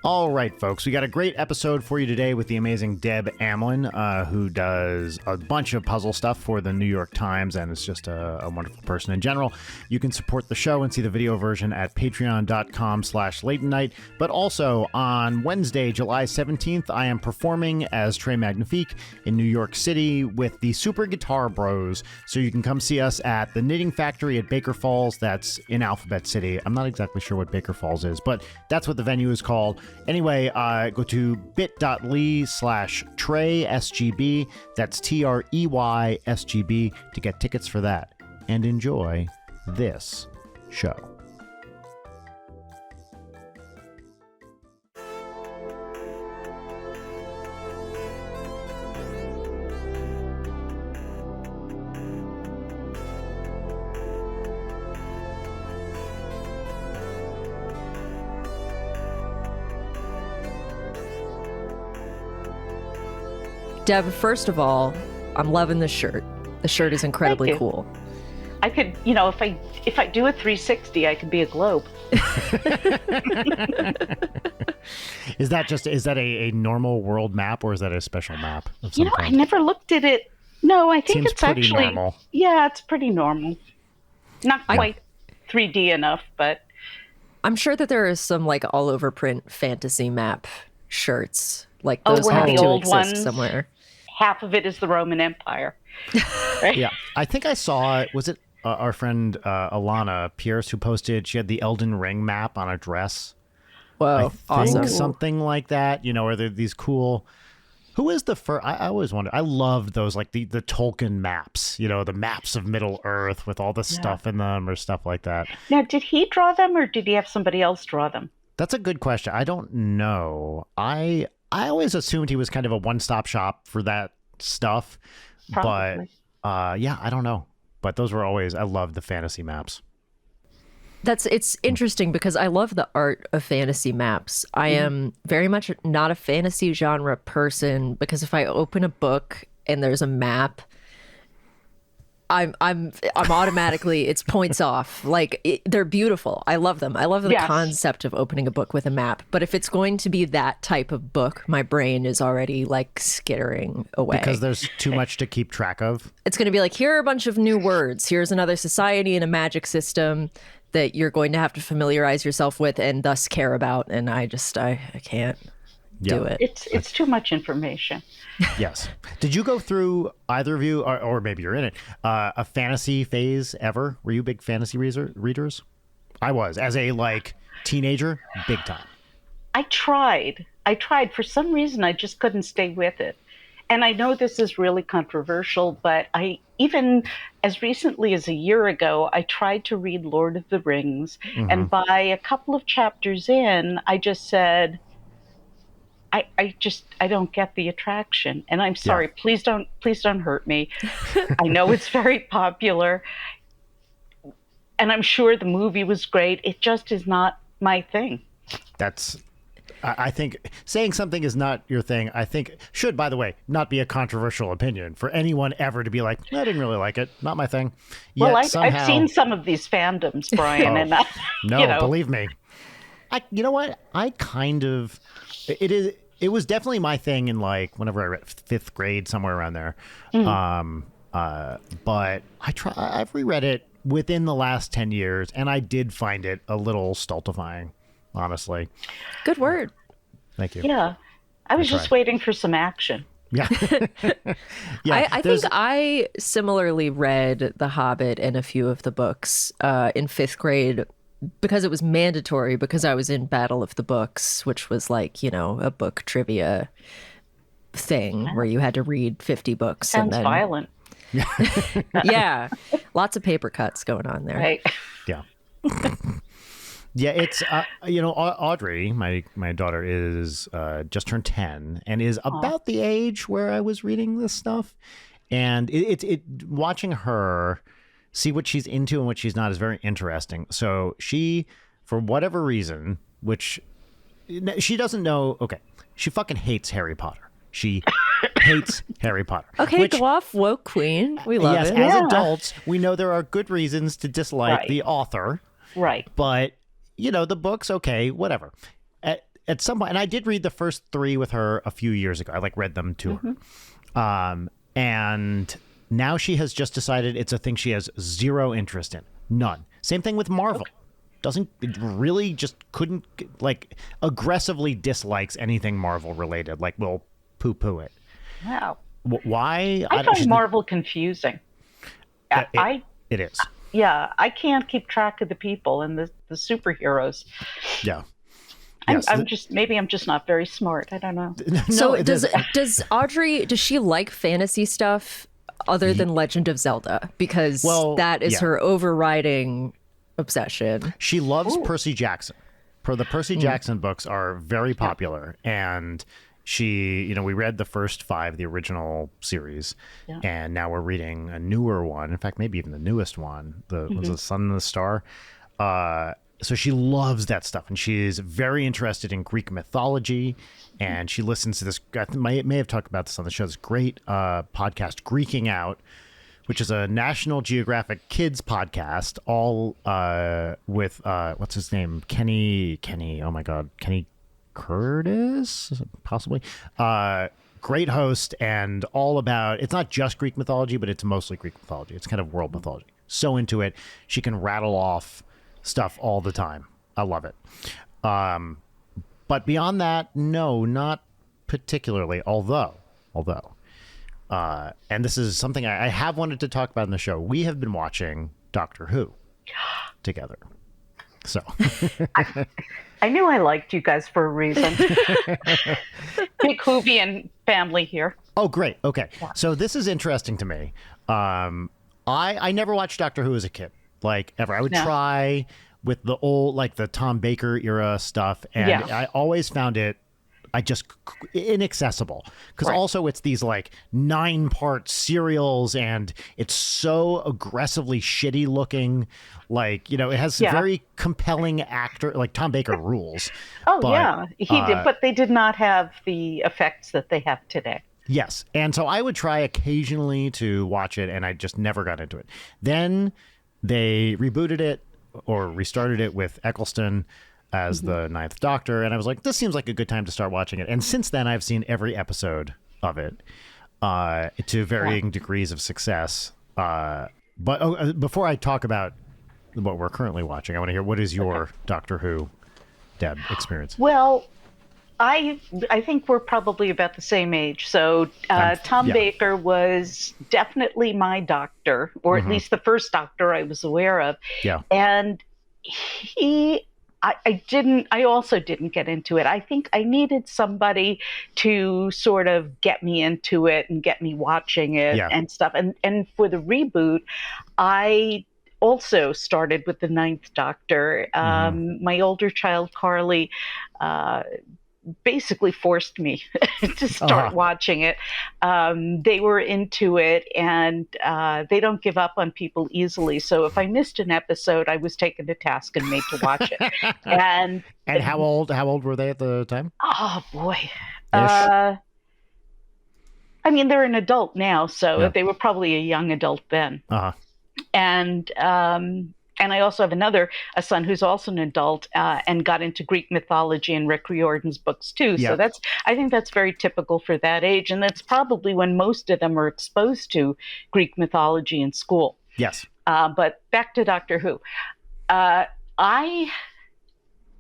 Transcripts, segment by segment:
All right, folks, we got a great episode for you today with the amazing Deb Amlen, who does a bunch of puzzle stuff for the New York Times and is just a wonderful person in general. You can support the show and see the video version at patreon.com/late night. But also on Wednesday, July 17th, I am performing as Trey Magnifique in New York City with the Super Guitar Bros. So you can come see us at the Knitting Factory at Baker Falls. That's in Alphabet City. I'm not exactly sure what Baker Falls is, but that's what the venue is called. Anyway, go to bit.ly/TreySGB. That's TreySGB to get tickets for that. And enjoy this show. Deb, first of all, I'm loving this shirt. The shirt is incredibly cool. I could, if I do a 360, I could be a globe. Is that a normal world map, or is that a special map of some I kind? never looked at it. No, I think Seems it's pretty actually normal. Yeah, it's pretty normal. Not quite 3D enough, but I'm sure that there is some like all over print fantasy map shirts. Like those have the to old exist ones. somewhere. Half of it is the Roman Empire. Right? Yeah, I think I saw, was it our friend Alana Pierce who posted, she had the Elden Ring map on a dress. Whoa, I think awesome. something like that, or they're these cool, who is the first, I always wonder, I love those, like the Tolkien maps, the maps of Middle Earth with all the stuff in them or stuff like that. Now, did he draw them or did he have somebody else draw them? That's a good question. I don't know. I always assumed he was kind of a one-stop shop for that stuff. Probably. But yeah, I don't know. But those were always, I love the fantasy maps. It's interesting because I love the art of fantasy maps. I am very much not a fantasy genre person because if I open a book and there's a map, I'm automatically, it's points off. Like they're beautiful. I love them. I love the concept of opening a book with a map. But if it's going to be that type of book, my brain is already like skittering away. Because there's too much to keep track of. It's going to be like, here are a bunch of new words. Here's another society and a magic system that you're going to have to familiarize yourself with and thus care about. And I can't do it. It's too much information. Yes. Did you go through, either of you, or maybe you're in it, a fantasy phase ever? Were you big fantasy readers? I was. As a teenager, big time. I tried. For some reason, I just couldn't stay with it. And I know this is really controversial, but even as recently as a year ago, I tried to read Lord of the Rings. And by a couple of chapters in, I just said, I don't get the attraction. And I'm sorry, please don't hurt me. I know it's very popular. And I'm sure the movie was great. It just is not my thing. I think saying something is not your thing, I think should, by the way, not be a controversial opinion for anyone ever to be like, I didn't really like it. Not my thing. Well, I've seen some of these fandoms, Brian, and believe me. You know what? It was definitely my thing in whenever I read 5th grade, somewhere around there. But I've reread it within the last 10 years, and I did find it a little stultifying, honestly. Good word. Thank you. Yeah. I was just waiting for some action. Yeah. I think I similarly read The Hobbit and a few of the books in 5th grade because it was mandatory, because I was in Battle of the Books, which was a book trivia thing where you had to read 50 books. Sounds violent. Yeah. Lots of paper cuts going on there. Right. Yeah. Yeah, it's, Audrey, my daughter, is just turned 10 and is about the age where I was reading this stuff. And watching her see what she's into and what she's not is very interesting. So she, for whatever reason, which she doesn't know, she fucking hates Harry Potter. She hates Harry Potter. Okay, go off, woke queen. We love it. Yes, as adults, we know there are good reasons to dislike the author. Right. But, the books, okay, whatever. At at some point, and I did read the first 3 with her a few years ago. I like read them to her. And now she has just decided it's a thing she has zero interest in. None. Same thing with Marvel. Really just couldn't, like, aggressively dislikes anything Marvel related. Like, will poo-poo it. Wow. Why? I find Marvel confusing. It is. Yeah, I can't keep track of the people and the superheroes. Yeah. I'm just not very smart. I don't know. So does Audrey, does she like fantasy stuff other than Legend of Zelda? Because that is her overriding obsession. She loves Percy Jackson. The Percy Jackson books are very popular, and she, we read the first 5, the original series, and now we're reading a newer one. In fact, maybe even the newest one, was The Sun and the Star. So she loves that stuff, and she's very interested in Greek mythology, and she listens to this. I may have talked about this on the show. This great podcast, Greeking Out, which is a National Geographic kids podcast, all with what's his name, Kenny. Oh my God, Kenny Curtis, possibly. Great host, and all about. It's not just Greek mythology, but it's mostly Greek mythology. It's kind of world mythology. So into it, she can rattle off stuff all the time. I love it. But beyond that, no, not particularly. Although, and this is something I have wanted to talk about in the show. We have been watching Doctor Who together. So I knew I liked you guys for a reason. Big Whovian family here. Oh, great. Okay. Yeah. So this is interesting to me. I never watched Doctor Who as a kid. Like, ever. I would try with the old, like the Tom Baker era stuff, and I always found it, inaccessible. Because also it's these like 9-part serials, and it's so aggressively shitty looking. Like, it has very compelling actor, like Tom Baker rules. He did, but they did not have the effects that they have today. Yes, and so I would try occasionally to watch it, and I just never got into it. Then they rebooted it or restarted it with Eccleston as the 9th Doctor, and I was like, this seems like a good time to start watching it. And since then, I've seen every episode of it to varying degrees of success. But before I talk about what we're currently watching, I want to hear, what is your Doctor Who, Deb, experience? Well, I think we're probably about the same age. So Tom Baker was definitely my doctor, or at least the first doctor I was aware of. Yeah. And I also didn't get into it. I think I needed somebody to sort of get me into it and get me watching it and stuff. And for the reboot, I also started with the 9th Doctor. My older child, Carly, basically forced me to start watching it. They were into it, and they don't give up on people easily. So if I missed an episode, I was taken to task and made to watch it. And how old were they at the time? Oh boy. I mean, they're an adult now, so they were probably a young adult then. And I also have a son who's also an adult and got into Greek mythology and Rick Riordan's books too. So I think that's very typical for that age. And that's probably when most of them are exposed to Greek mythology in school. Yes. But back to Doctor Who. I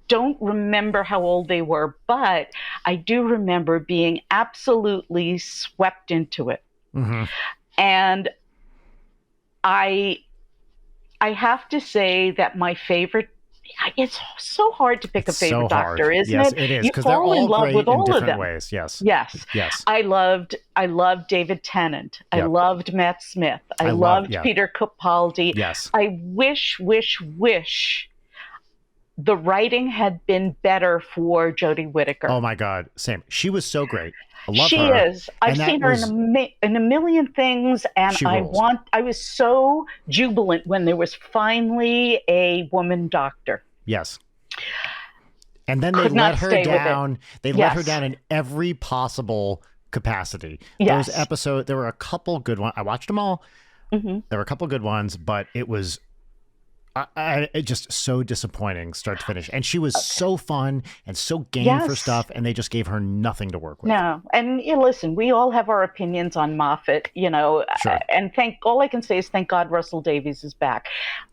don't remember how old they were, but I do remember being absolutely swept into it. And I have to say that my favorite, it's so hard to pick a favorite doctor, isn't it? Yes, it is. You fall in love with all of them. Ways. Yes. Yes. I loved David Tennant. I loved Matt Smith. I loved Peter Capaldi. Yes. I wish the writing had been better for Jodie Whittaker. Oh my God. Same. She was so great. I love her. She is. I've seen her in a million things, and I was so jubilant when there was finally a woman doctor. Yes. And then they let her down. They let her down in every possible capacity. Yes. Those episodes, there were a couple good ones. I watched them all. There were a couple good ones, but it was It just so disappointing start to finish. And she was so fun and so game for stuff, and they just gave her nothing to work with. No, and listen, we all have our opinions on Moffat, Sure. and all I can say is thank God Russell Davies is back.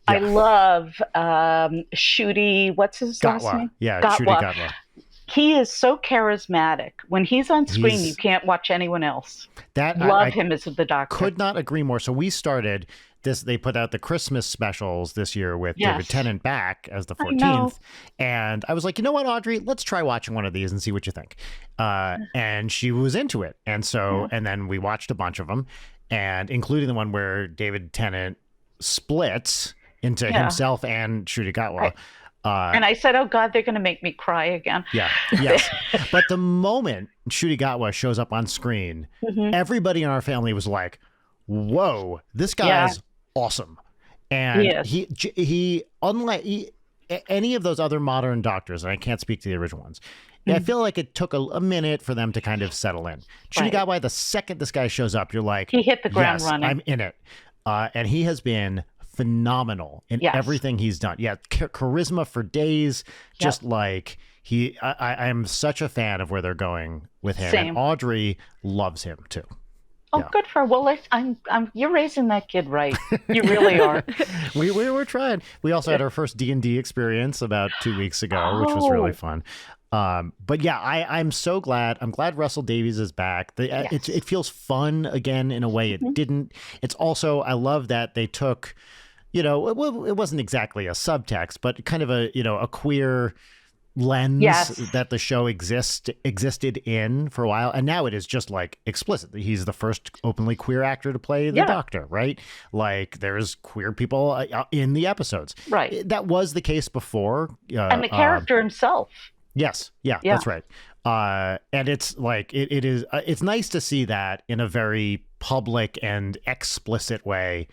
Yeah. I love Ncuti, what's his last name? Yeah, Ncuti Gatwa. He is so charismatic. When he's on screen, you can't watch anyone else. Love him as the Doctor. Could not agree more. So we started this. They put out the Christmas specials this year with David Tennant back as the 14th. And I was like, you know what, Audrey, let's try watching one of these and see what you think. And she was into it. And so, and then we watched a bunch of them, and including the one where David Tennant splits into himself and Ncuti Gatwa. And I said, oh, God, they're going to make me cry again. Yeah, yes. But the moment Ncuti Gatwa shows up on screen, everybody in our family was like, whoa, this guy is awesome. And he unlike any of those other modern doctors, and I can't speak to the original ones, I feel like it took a minute for them to kind of settle in. Ncuti Gatwa, the second this guy shows up, you're like, he hit the ground running. I'm in it. And he has been phenomenal in everything he's done. Yeah, charisma for days. Just like I'm such a fan of where they're going with him. Same. And Audrey loves him too. Oh, good for her. Well, you're raising that kid right. You really are. we were trying. We also had our first D&D experience about 2 weeks ago, which was really fun. But yeah, I'm so glad. I'm glad Russell Davies is back. It feels fun again in a way it didn't. It's also, I love that they took, it wasn't exactly a subtext, but kind of a queer lens that the show existed in for a while, and now it is just like explicit. He's the first openly queer actor to play the Doctor, right? Like there's queer people in the episodes, right? That was the case before, and the character himself. Yes, that's right. And it's like it is. It's nice to see that in a very public and explicit way.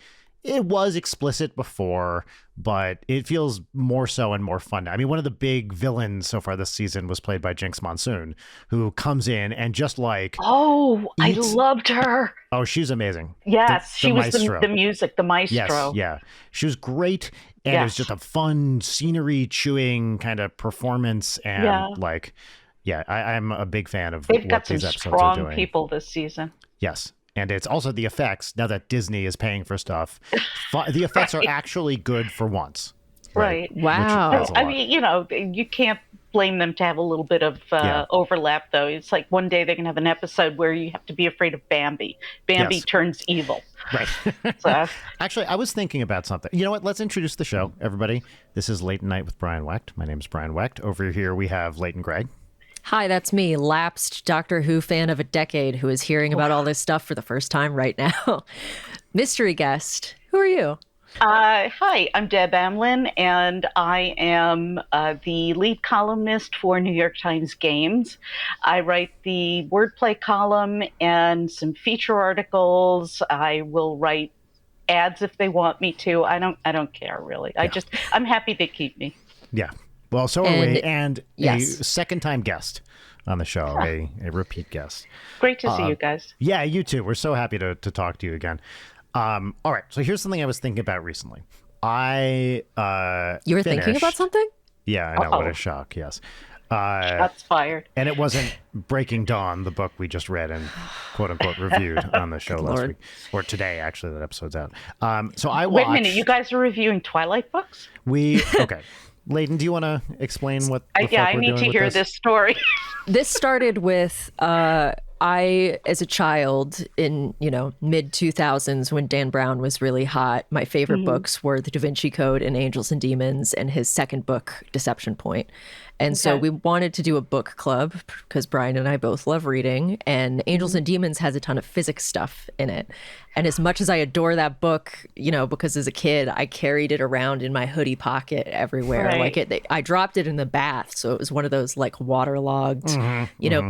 It was explicit before, but it feels more so and more fun. I mean, one of the big villains so far this season was played by Jinx Monsoon, who comes in and just like... I loved her. Oh, she's amazing. Yes, she was the music, the maestro. Yes, yeah. She was great, and it was just a fun scenery-chewing kind of performance, and I'm a big fan of They've what got some these episodes are doing. strong people this season. Yes. And it's also the effects. Now that Disney is paying for stuff, the effects are actually good for once. Right. Wow. I mean, you can't blame them to have a little bit of overlap, though. It's like one day they can have an episode where you have to be afraid of Bambi. Bambi turns evil. Right. So. Actually, I was thinking about something. You know what? Let's introduce the show, everybody. This is Late Night with Brian Wecht. My name is Brian Wecht. Over here we have Leighton Gregg. Hi, that's me, lapsed Doctor Who fan of a decade who is hearing about all this stuff for the first time right now. Mystery guest, who are you? Hi, I'm Deb Amlen, and I am the lead columnist for New York Times Games. I write the wordplay column and some feature articles. I will write ads if they want me to. I don't care, really. I'm happy they keep me. Yeah. Well, so are we, and a second-time guest on the show, a repeat guest. Great to see you guys. Yeah, you too. We're so happy to talk to you again. All right, so here's something I was thinking about recently. You were thinking about something? Yeah, I know. What a shock, yes. Shots fired. And it wasn't Breaking Dawn, the book we just read and quote-unquote reviewed on the show last week. Or today, actually, that episode's out. So I watched... Wait a minute, you guys are reviewing Twilight books? Okay. Leighton, do you want to explain what the fuck I we're need doing to with hear this story. This started with I, as a child in, mid 2000s when Dan Brown was really hot, my favorite books were The Da Vinci Code and Angels and Demons, and his second book, Deception Point. And so we wanted to do a book club because Brian and I both love reading, and Angels and Demons has a ton of physics stuff in it. And as much as I adore that book, because as a kid, I carried it around in my hoodie pocket everywhere. Right. Like I dropped it in the bath. So it was one of those like waterlogged,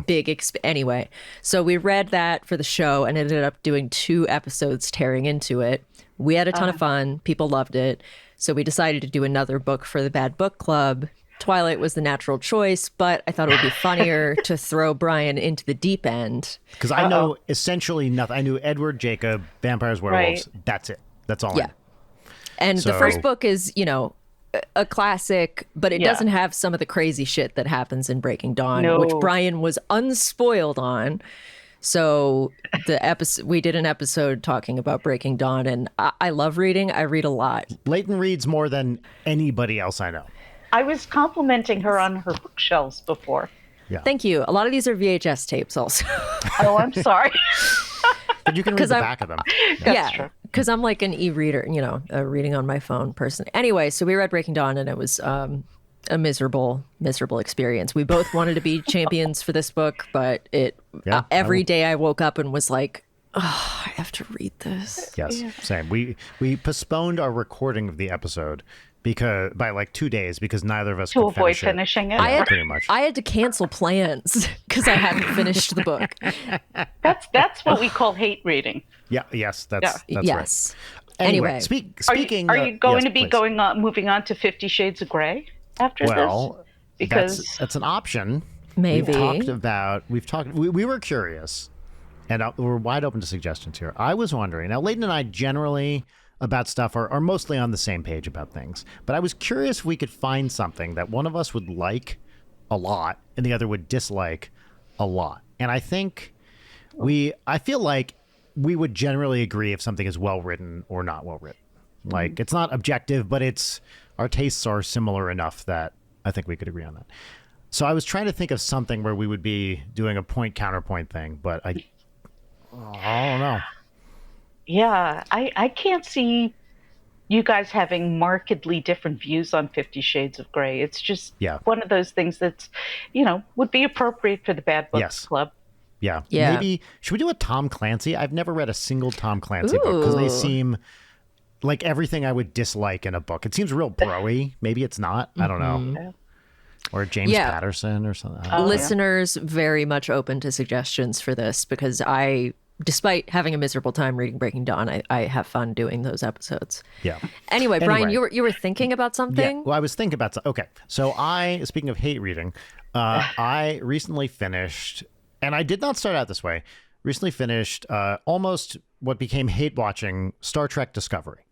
big, anyway. So we read that for the show and ended up doing 2 episodes tearing into it. We had a ton of fun. People loved it. So we decided to do another book for the Bad Book Club. Twilight was the natural choice, but I thought it would be funnier to throw Brian into the deep end. Because I know essentially nothing. I knew Edward, Jacob, vampires, werewolves. Right. That's it. That's all I know. And the first book is, a classic, but it doesn't have some of the crazy shit that happens in Breaking Dawn, which Brian was unspoiled on. So we did an episode talking about Breaking Dawn, and I love reading. I read a lot. Leighton reads more than anybody else I know. I was complimenting her on her bookshelves before. Yeah. Thank you. A lot of these are VHS tapes also. Oh, I'm sorry. But you can read the back of them. That's true. Because I'm like an e-reader, reading on my phone person. Anyway, so we read Breaking Dawn, and it was a miserable experience. We both wanted to be champions for this book, but every day I woke up and was like, oh, I have to read this. Yes, same. We postponed our recording of the episode by like 2 days because neither of us could avoid finish finishing it. Pretty much. I had to cancel plans because I hadn't finished the book. That's what we call hate reading. Yeah. Yes. That's yes. right. Anyway, speaking. Are you going to be please. moving on to 50 Shades of Grey after this? Because that's an option. Maybe We've talked. We were curious, and we're wide open to suggestions here. I was wondering. Now, Leighton and I generally about stuff are mostly on the same page about things, but I was curious if we could find something that one of us would like a lot and the other would dislike a lot. And I think I feel like we would generally agree if something is well written or not well written. Like it's not objective, but our tastes are similar enough that I think we could agree on that. So I was trying to think of something where we would be doing a point counterpoint thing, but I don't know. Yeah, I can't see you guys having markedly different views on 50 Shades of Grey. It's just one of those things that's, would be appropriate for the Bad Books Club. Yeah. Maybe, should we do a Tom Clancy? I've never read a single Tom Clancy book because they seem like everything I would dislike in a book. It seems real bro-y. Maybe it's not. I don't know. Or James Patterson or something. Listeners very much open to suggestions for this because despite having a miserable time reading Breaking Dawn, I have fun doing those episodes. Yeah. Anyway, Brian, you were thinking about something? Yeah. Well, I was thinking about okay. So speaking of hate reading, I recently finished, and I did not start out this way. Recently finished almost what became hate watching Star Trek Discovery.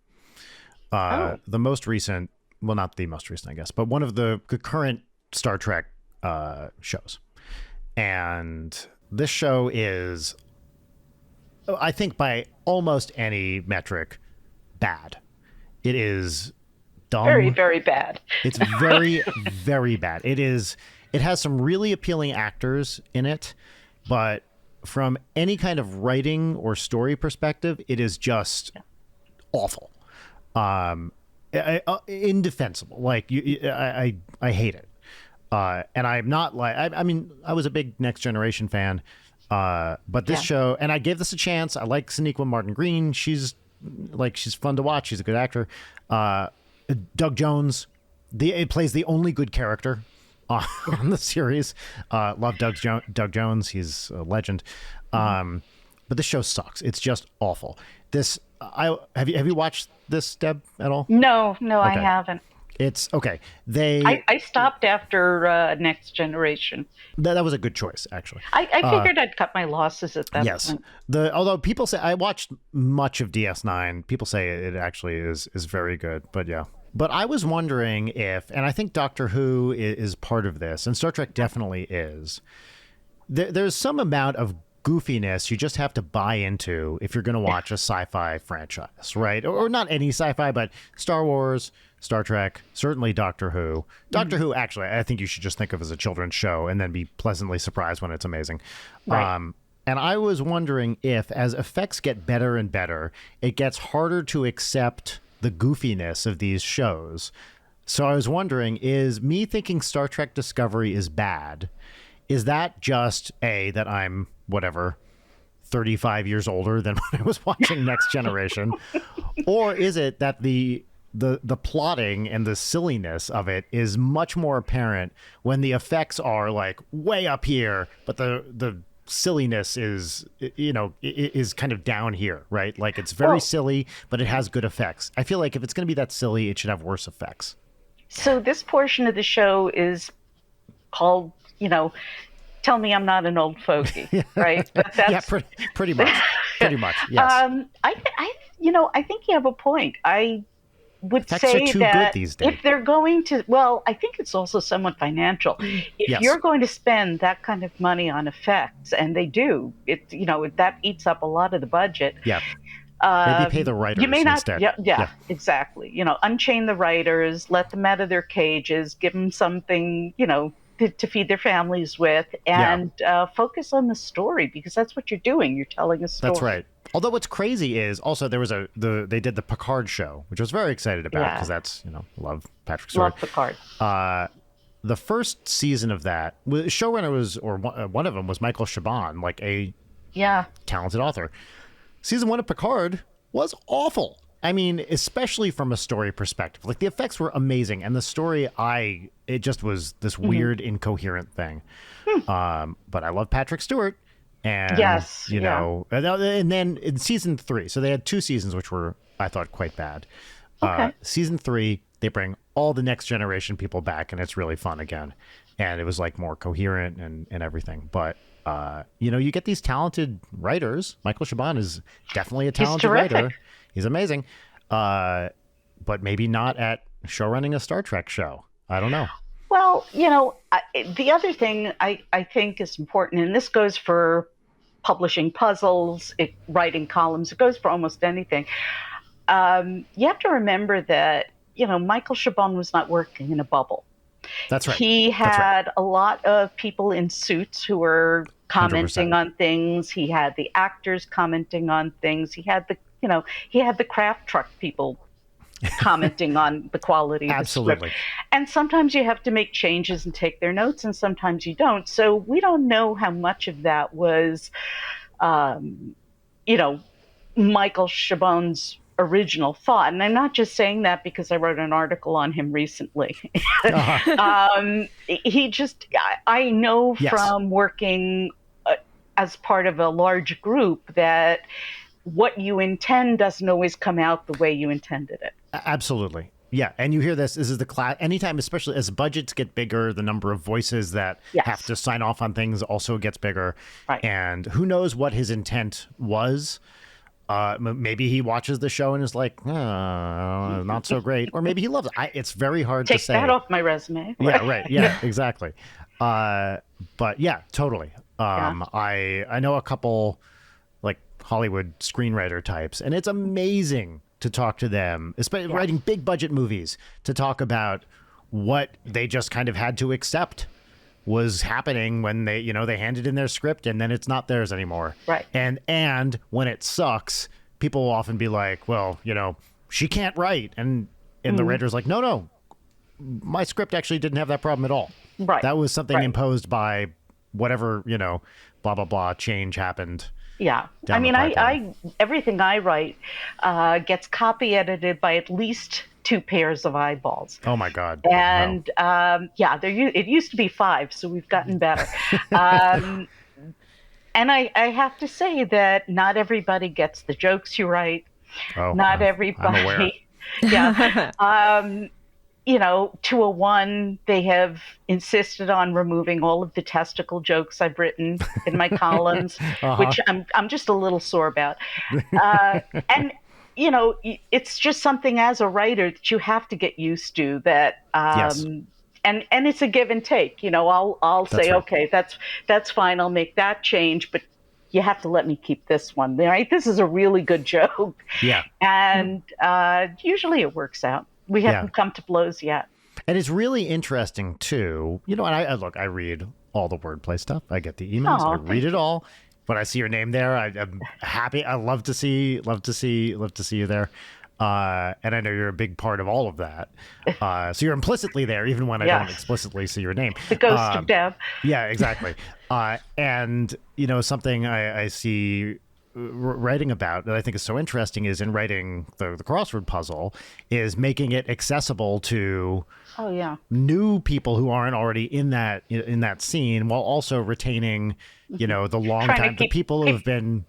The most recent, well, not the most recent, I guess, but one of the current Star Trek shows. And this show is, I think by almost any metric, bad. It is dumb. Very, very bad. It's very, very bad. It has some really appealing actors in it, but from any kind of writing or story perspective, it is just awful. Indefensible. Like I hate it. And I'm not like, I mean, I was a big Next Generation fan. But this show, and I gave this a chance. I like Sonequa Martin Green. She's fun to watch. She's a good actor. Doug Jones, it plays the only good character on the series. Love Doug Jones. He's a legend. But this show sucks. It's just awful. Have you watched this, Deb, at all? No, okay. I haven't. It's okay. I stopped after Next Generation. That was a good choice, actually. I figured I'd cut my losses at that point. Although people say, I watched much of DS9. People say it actually is very good. But yeah. But I was wondering if, and I think Doctor Who is part of this, and Star Trek definitely is. There's some amount of goofiness you just have to buy into if you're going to watch a sci-fi franchise, right? Or not any sci-fi, but Star Wars, Star Trek, certainly Doctor Who. Doctor Who, actually, I think you should just think of as a children's show and then be pleasantly surprised when it's amazing. Right. And I was wondering if, as effects get better and better, it gets harder to accept the goofiness of these shows. So I was wondering, is me thinking Star Trek Discovery is bad, is that just that I'm, 35 years older than when I was watching Next Generation? Or is it that the plotting and the silliness of it is much more apparent when the effects are like way up here, but the silliness is kind of down here, right? Like it's very silly, but it has good effects. I feel like if it's going to be that silly, it should have worse effects. So this portion of the show is called, Tell Me I'm Not an Old Fogey, right? But that's pretty much. Pretty much, yes. I think you have a point. I would Effects are say too that good these days. if they're going to, well, I think it's also somewhat financial. If Yes. you're going to spend that kind of money on effects, and they do, that eats up a lot of the budget. Yeah. Maybe pay the writers You may not, instead. yeah, exactly. Unchain the writers, let them out of their cages, give them something, to feed their families with, and focus on the story, because that's what you're doing. You're telling a story. That's right. Although what's crazy is also there was they did the Picard show, which I was very excited about because that's, love Patrick Stewart. Love Picard. The first season of that, showrunner was, or one of them was Michael Chabon, like a talented author. Season 1 of Picard was awful. I mean, especially from a story perspective. Like, the effects were amazing, and the story, it just was this weird, incoherent thing. But I love Patrick Stewart. And, and then in season 3, so they had 2 seasons, which were, I thought, quite bad. Season 3, they bring all the Next Generation people back, and it's really fun again. And it was, like, more coherent and everything. But, you get these talented writers. Michael Chabon is definitely a talented writer. He's amazing. But maybe not at showrunning a Star Trek show. I don't know. Well, the other thing I think is important, and this goes for publishing puzzles, writing columns, it goes for almost anything. You have to remember that, Michael Chabon was not working in a bubble. That's right. He had a lot of people in suits who were commenting 100%. on things. He had the actors commenting on things. He had the craft truck people commenting on the quality of the Absolutely. script. And sometimes you have to make changes and take their notes, and sometimes you don't. So we don't know how much of that was, Michael Chabon's original thought. And I'm not just saying that because I wrote an article on him recently. I know from working as part of a large group that what you intend doesn't always come out the way you intended it. Absolutely. Yeah. And you hear this is the class anytime, especially as budgets get bigger, the number of voices that have to sign off on things also gets bigger. Right. And who knows what his intent was. Maybe he watches the show and is like, not so great. Or maybe he loves it. It's very hard to say. Take that off my resume. Yeah, right. Yeah, exactly. But yeah, totally. I know a couple like Hollywood screenwriter types, and it's amazing to talk to them, especially writing big budget movies, to talk about what they just kind of had to accept was happening when they handed in their script and then it's not theirs anymore. Right. And when it sucks, people will often be like, well, she can't write. And the writer's like, no, my script actually didn't have that problem at all. Right. That was something imposed by whatever, blah, blah, blah, change happened. Yeah. I mean, I everything I write gets copy edited by at least 2 pairs of eyeballs. Oh my God. And it used to be 5, so we've gotten better. And I have to say that not everybody gets the jokes you write. Oh, not I'm everybody. aware. Yeah. 201, they have insisted on removing all of the testicle jokes I've written in my columns, which I'm just a little sore about. And it's just something as a writer that you have to get used to. That and it's a give and take. I'll say, right. okay, that's fine. I'll make that change, but you have to let me keep this one. Right? This is a really good joke. Yeah. And usually it works out. We haven't come to blows yet. And it's really interesting too. And I read all the wordplay stuff. I get the emails. I read it all. When I see your name there, I'm happy. I love to see you there. And I know you're a big part of all of that. So you're implicitly there, even when I don't explicitly see your name. The ghost of Deb. Yeah, exactly. And something I see writing about that I think is so interesting is in writing the crossword puzzle is making it accessible to new people who aren't already in that scene, while also retaining the long time the people who have been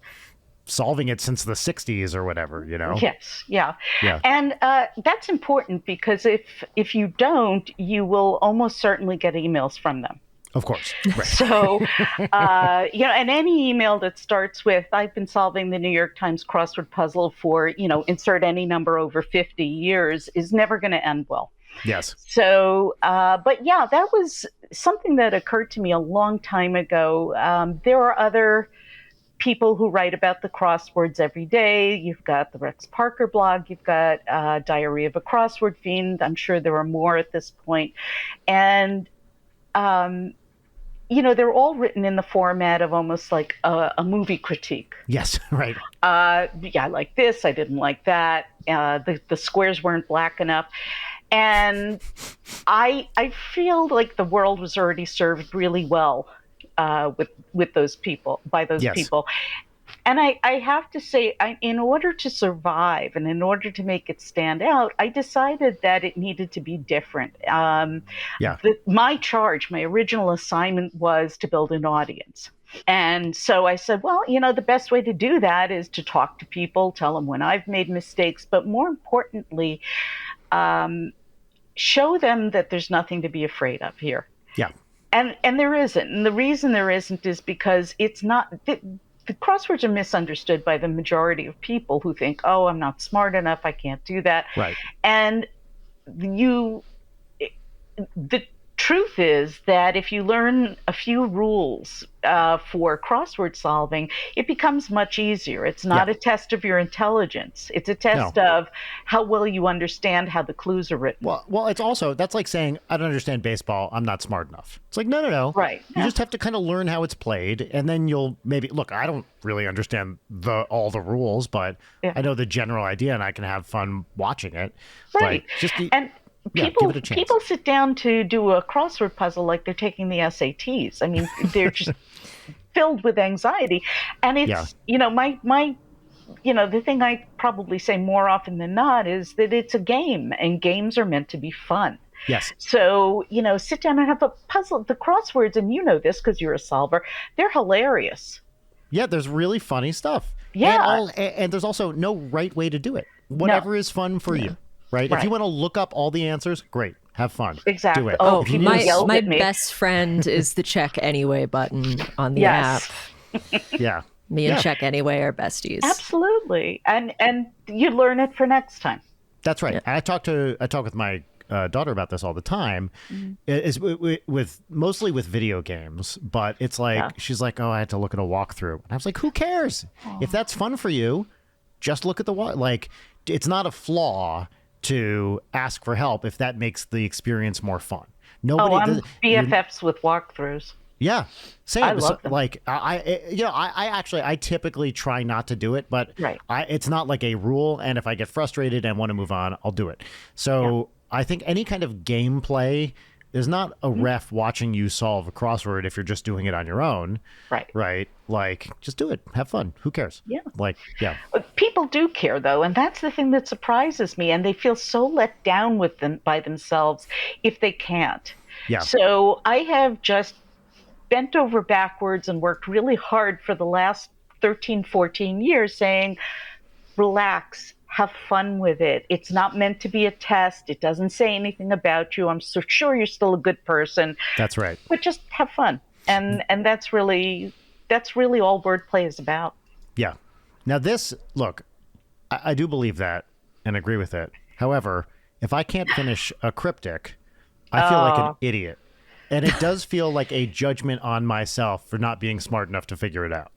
solving it since the 60s or whatever. Yes, yeah. And that's important because if you don't, you will almost certainly get emails from them. Of course. Right. So, and any email that starts with, I've been solving the New York Times crossword puzzle for, insert any number over 50 years is never going to end well. Yes. So, but yeah, that was something that occurred to me a long time ago. There are other people who write about the crosswords every day. You've got the Rex Parker blog. You've got Diary of a Crossword Fiend. I'm sure there are more at this point. And, they're all written in the format of almost like a movie critique. Yes, right. I like this. I didn't like that. The squares weren't black enough. And I feel like the world was already served really well with those people, by those Yes. people. And I have to say, in order to survive and in order to make it stand out, I decided that it needed to be different. My original assignment was to build an audience. And so I said, well, the best way to do that is to talk to people, tell them when I've made mistakes, but more importantly, show them that there's nothing to be afraid of here. Yeah. And there isn't. And the reason there isn't is because it's not... The crosswords are misunderstood by the majority of people who think, oh, I'm not smart enough, I can't do that. Right. And the truth is that if you learn a few rules for crossword solving, it becomes much easier. It's not a test of your intelligence. It's a test of how well you understand how the clues are written. Well, it's also, that's like saying, I don't understand baseball, I'm not smart enough. It's like, no. Right. You just have to kind of learn how it's played, and then you'll maybe, look, I don't really understand all the rules, but I know the general idea, and I can have fun watching it. Right. Give it a chance. People sit down to do a crossword puzzle like they're taking the SATs. I mean, they're just filled with anxiety. And it's, the thing I probably say more often than not is that it's a game, and games are meant to be fun. Yes. So, sit down and have a puzzle. The crosswords, and this because you're a solver, they're hilarious. Yeah, there's really funny stuff. Yeah. And there's also no right way to do it. Whatever is fun for you. Right? If you want to look up all the answers, great. Have fun. Exactly. Do it. Oh, my best friend is the check anyway button on the app. Yeah. Me and Check Anyway are besties. Absolutely. And you learn it for next time. That's right. I talk with my daughter about this all the time. Is with mostly with video games, but it's like she's like, oh, I had to look at a walkthrough. And I was like, who cares? If that's fun for you, just look at the like. It's not a flaw to ask for help if that makes the experience more fun. I'm BFFs with walkthroughs. Yeah, same. I love them. Like I typically try not to do it, but it's not like a rule. And if I get frustrated and want to move on, I'll do it. So I think any kind of gameplay, there's not a ref watching you solve a crossword if you're just doing it on your own. Right. Like, just do it. Have fun. Who cares? Yeah. People do care, though, and that's the thing that surprises me. And they feel so let down by themselves if they can't. Yeah. So I have just bent over backwards and worked really hard for the last 13, 14 years saying, relax. Have fun with it. It's not meant to be a test. It doesn't say anything about you. I'm so sure you're still a good person. That's right. But just have fun. And that's really all wordplay is about. Yeah. Now I do believe that and agree with it. However, if I can't finish a cryptic, I feel like an idiot. And it does feel like a judgment on myself for not being smart enough to figure it out.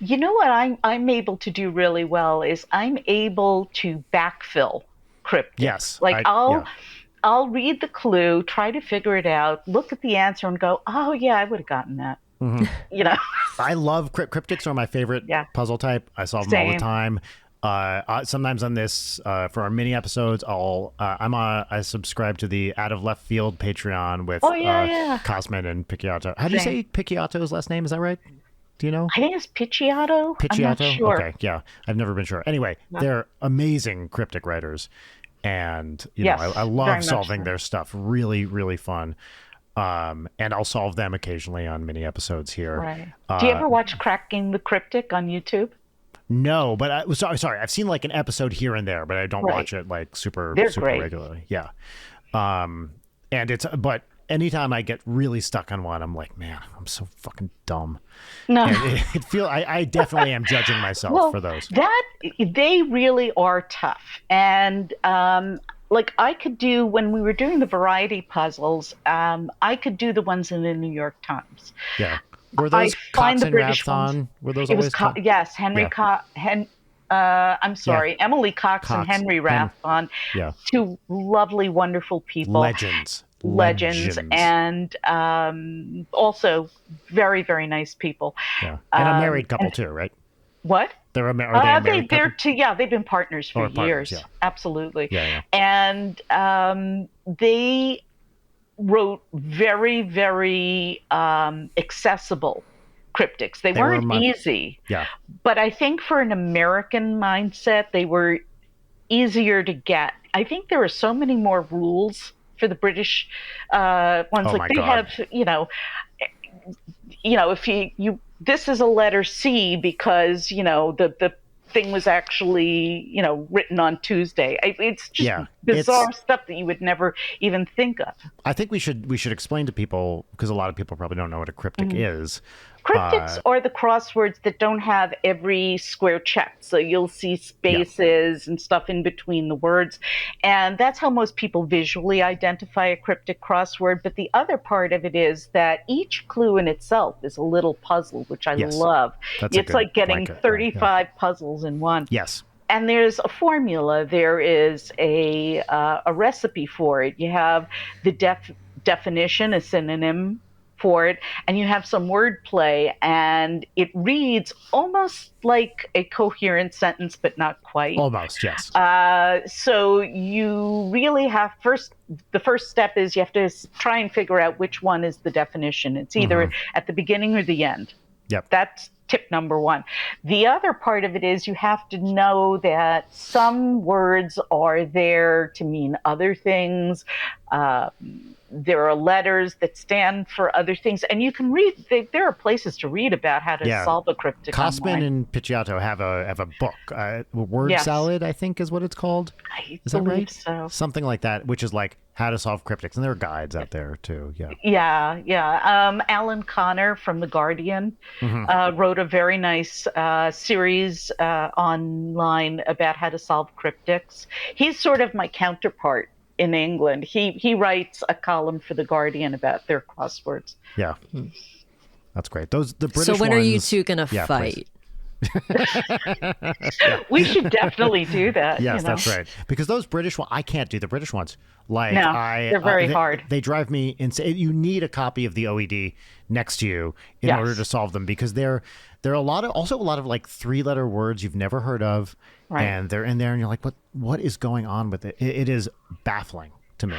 You know what I'm able to do really well is I'm able to backfill cryptic. Yes. I'll read the clue, try to figure it out, look at the answer and go, oh yeah, I would have gotten that. Mm-hmm. I love cryptics are my favorite puzzle type. I solve them all the time. Sometimes on this for our mini episodes, I subscribe to the Out of Left Field Patreon with Cosmin and Picciotto. How do you say Picciotto's last name? Is that right? Do you know? I think it's Picciotto. Picciotto? I'm not sure. Okay, yeah. I've never been sure. Anyway, they're amazing cryptic writers. And, I love solving their stuff. Really, really fun. And I'll solve them occasionally on mini episodes here. Right. Do you ever watch Cracking the Cryptic on YouTube? No, but sorry. I've seen like an episode here and there, but I don't watch it like super great. regularly. Yeah. And but anytime I get really stuck on one, I'm like, man, I'm so fucking dumb. No. And I definitely am judging myself Well, for those. they really are tough. And like I could do, when we were doing the variety puzzles, I could do the ones in the New York Times. Yeah. Were I those find Cox the and British ones. Rathon? Were those It was always tough? yes, Henry Yeah. I'm Yeah. sorry, Emily Cox and Cox. Henry Rathbun, Yeah. two lovely, wonderful people, Legends. legends, and also very, very nice people. Yeah. And a married couple too, right? What? Are they a married couple? They've been partners for Partners, years. yeah. Absolutely. Yeah. And they wrote very, very accessible cryptics. They weren't easy. Yeah. But I think for an American mindset, they were easier to get. I think there are so many more rules for the British ones. Oh, like my they God. have, if you this is a letter C because the thing was actually written on Tuesday. It's just bizarre stuff that you would never even think of. I think we should explain to people, because a lot of people probably don't know what a cryptic is. Cryptics are the crosswords that don't have every square checked. So you'll see spaces and stuff in between the words. And that's how most people visually identify a cryptic crossword. But the other part of it is that each clue in itself is a little puzzle, which I love. It's like getting 35 puzzles in one. Yes. And there's a formula. There is a recipe for it. You have the definition, a synonym for it, and you have some wordplay, and it reads almost like a coherent sentence, but not quite. Almost, yes. So you really have the first step is you have to try and figure out which one is the definition. It's either at the beginning or the end. Yep. That's tip number one. The other part of it is you have to know that some words are there to mean other things. There are letters that stand for other things, and you can read. There are places to read about how to solve a cryptic. Cosman and Picciotto have a book, Word Salad, I think is what it's called. Is that right? So. Something like that, which is like how to solve cryptics, and there are guides out there too. Yeah. Alan Connor from The Guardian wrote a very nice series online about how to solve cryptics. He's sort of my counterpart in England. He writes a column for The Guardian about their crosswords. Yeah. That's great. The British ones. So when are you two going to fight? We should definitely do that. Yes, that's right. Because those British ones, I can't do the British ones. Like, no, they're very hard. They drive me insane. You need a copy of the OED next to you in order to solve them, because there are a lot of like 3-letter words you've never heard of, and they're in there, and you're like, what is going on with it? It is baffling to me.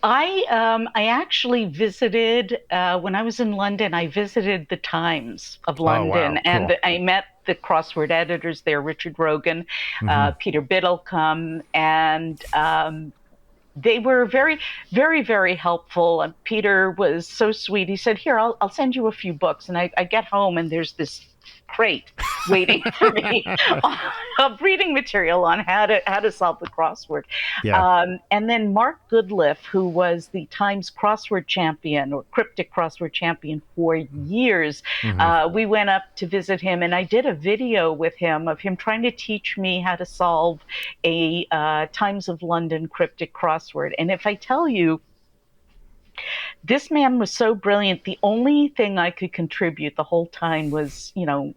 I actually visited when I was in London. I visited the Times of London, and cool. I met the crossword editors there, Richard Rogan, Peter Biddlecombe, and they were very, very, very helpful. And Peter was so sweet. He said, "Here, I'll send you a few books." And I get home, and there's this crate waiting for me of reading material on how to solve the crossword. And then Mark Goodliff, who was the Times crossword champion or cryptic crossword champion for years, we went up to visit him, and I did a video with him of him trying to teach me how to solve a Times of London cryptic crossword. And if I tell you, this man was so brilliant. The only thing I could contribute the whole time was,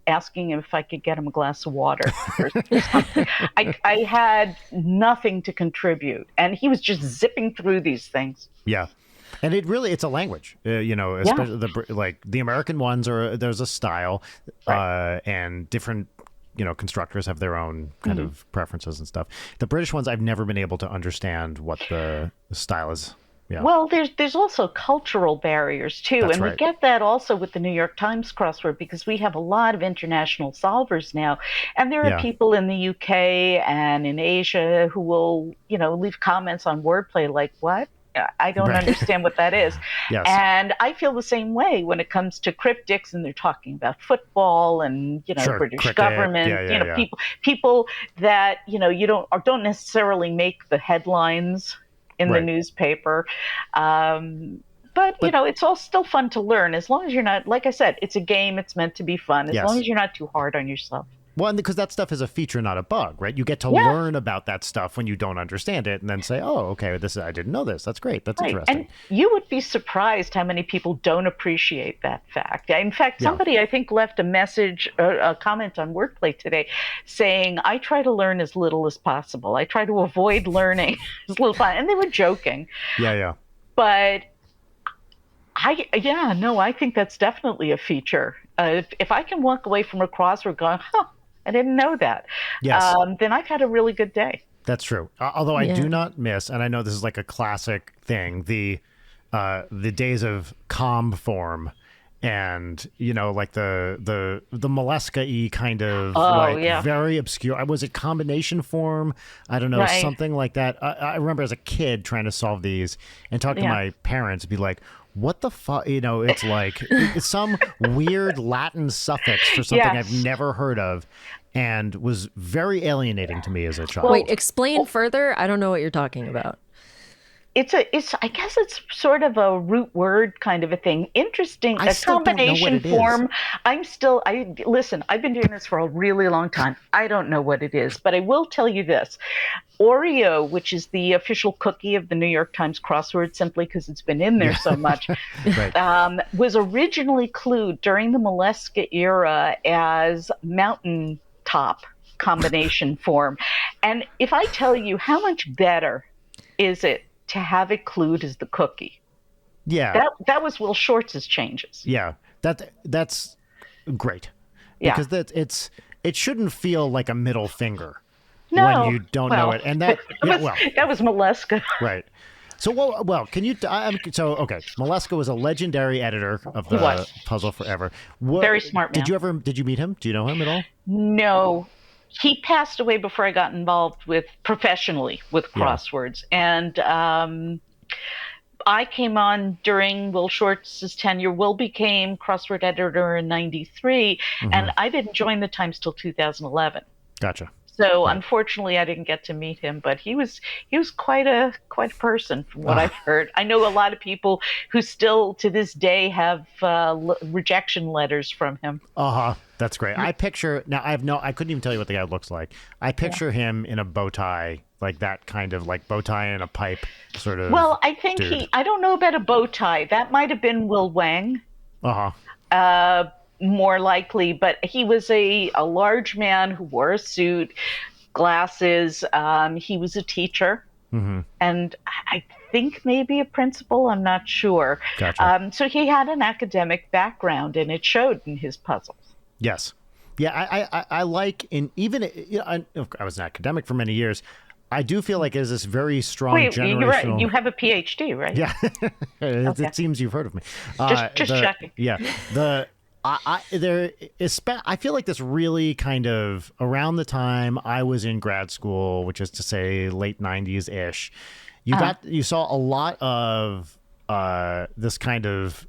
asking him if I could get him a glass of water or something. I had nothing to contribute, and he was just zipping through these things. Yeah. And it's a language, especially the American ones there's a style, and different, constructors have their own kind of preferences and stuff. The British ones, I've never been able to understand what the style is. Yeah. Well, there's also cultural barriers too, That's and we get that also with the New York Times crossword, because we have a lot of international solvers now, and there are people in the UK and in Asia who will, leave comments on wordplay like, "What? I don't understand what that is." Yes. And I feel the same way when it comes to cryptics, and they're talking about football and British cricket. government, people that you don't necessarily make the headlines in the newspaper. But, you know, it's all still fun to learn as long as you're not, like I said, it's a game. It's meant to be fun as Yes. long as you're not too hard on yourself. Well, and because that stuff is a feature, not a bug, right? You get to Yeah. learn about that stuff when you don't understand it and then say, oh, okay, I didn't know this. That's great. That's Right. interesting. And you would be surprised how many people don't appreciate that fact. In fact, Yeah. somebody I think left a message, a comment on Wordplay today saying, I try to learn as little as possible. I try to avoid learning as little as possible. And they were joking. Yeah. But I think that's definitely a feature. If I can walk away from a crossword going, I didn't know that, Yes. then I've had a really good day. That's true. Although I Yeah. do not miss, and I know this is like a classic thing, the days of calm form and, you know, like the Molesca-y kind of yeah. very obscure. Was it combination form? I don't know, Right. something like that. I remember as a kid trying to solve these and talk to Yeah. my parents, be like, what the fuck? You know, it's like it's some weird Latin suffix for something Yes. I've never heard of and was very alienating to me as a child. Wait, explain further. I don't know what you're talking about. I guess it's sort of a root word kind of a thing. Interesting, I a still don't know what combination it is. form. Listen, I've been doing this for a really long time. I don't know what it is, but I will tell you this. Oreo, which is the official cookie of the New York Times crossword, simply because it's been in there so much, Right. was originally clued during the Molesca era as mountaintop combination form. And if I tell you how much better is it to have it clued as the cookie? Yeah. That was Will Shortz's changes. Yeah. That's great. Yeah. Because it shouldn't feel like a middle finger No. when you don't know it. And that that was Molesca. right. So well, can you? Okay. Molesca was a legendary editor of He the was. Puzzle Forever. Very smart man. Did you meet him? Do you know him at all? No. He passed away before I got involved professionally with crosswords. And I came on during Will Shortz's tenure. Will became crossword editor in '93, and I didn't join the Times till 2011. Gotcha. So unfortunately, I didn't get to meet him, but he was quite a person from what I've heard. I know a lot of people who still to this day have rejection letters from him. That's great. I couldn't even tell you what the guy looks like. I picture him in a bow tie, like that kind of like bow tie and a pipe sort of. Well, I think dude. I don't know about a bow tie. That might have been Will Wang. More likely, but he was a large man who wore a suit, glasses. He was a teacher, and I think maybe a principal. I'm not sure. Gotcha. So he had an academic background, and it showed in his puzzles. Yes. Yeah, I like I was an academic for many years. I do feel like there's this very strong generational. You have a PhD, right? Yeah, it seems you've heard of me. Just checking. Yeah, I feel like this really kind of around the time I was in grad school, which is to say late '90s ish. You saw a lot of this kind of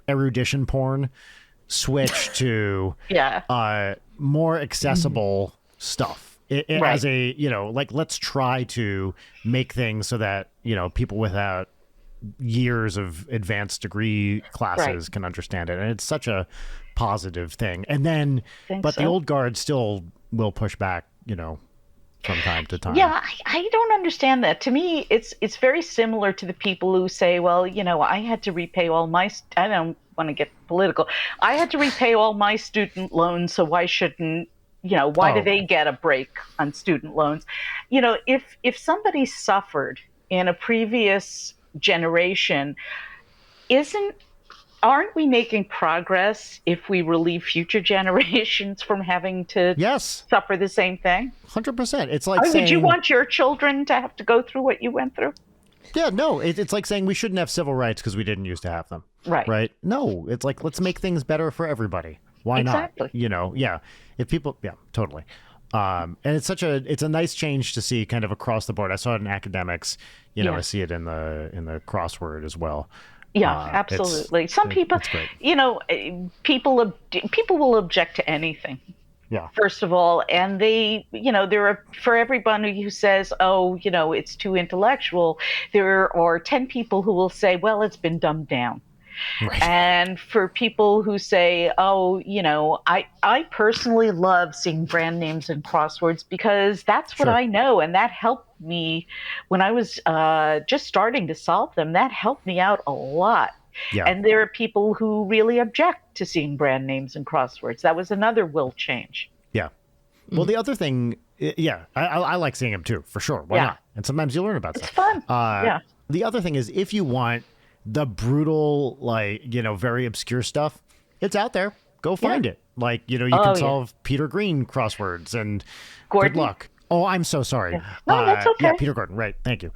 erudition porn switch to more accessible stuff. As a, like, let's try to make things so that, people without years of advanced degree classes can understand it. And it's such a positive thing. And then, the old guard still will push back, from time to time. Yeah, I don't understand that. To me, it's very similar to the people who say, well, I had to repay all my, I don't want to get political. I had to repay all my student loans, so why shouldn't, why do they get a break on student loans? If somebody suffered in a previous generation, aren't we making progress if we relieve future generations from having to suffer the same thing? 100%. It's like would you want your children to have to go through what you went through? Yeah, no, it's like saying we shouldn't have civil rights because we didn't used to have them. Right? No, it's like, let's make things better for everybody. Why not? If people, totally. And it's a nice change to see kind of across the board. I saw it in academics, I see it in the crossword as well. Yeah, absolutely. Some people, it's great. people will object to anything. Yeah. first of all, and there are, for everybody who says, oh, it's too intellectual, there are 10 people who will say, well, it's been dumbed down. Right. And for people who say, oh, I personally love seeing brand names in crosswords because that's what Sure. I know. And that helped me when I was just starting to solve them. That helped me out a lot. Yeah. And there are people who really object to seeing brand names in crosswords. That was another will change. Yeah. Well, the other thing, yeah, I like seeing them too, for sure. Why Yeah. not? And sometimes you learn about It's stuff. fun. Yeah. The other thing is, if you want the brutal, very obscure stuff, it's out there. Go find it. You Oh, can yeah. solve Peter Green crosswords and Gordon? good luck. Oh, I'm so sorry. Yeah. No, that's okay. Yeah, Peter Gordon. Right. Thank you.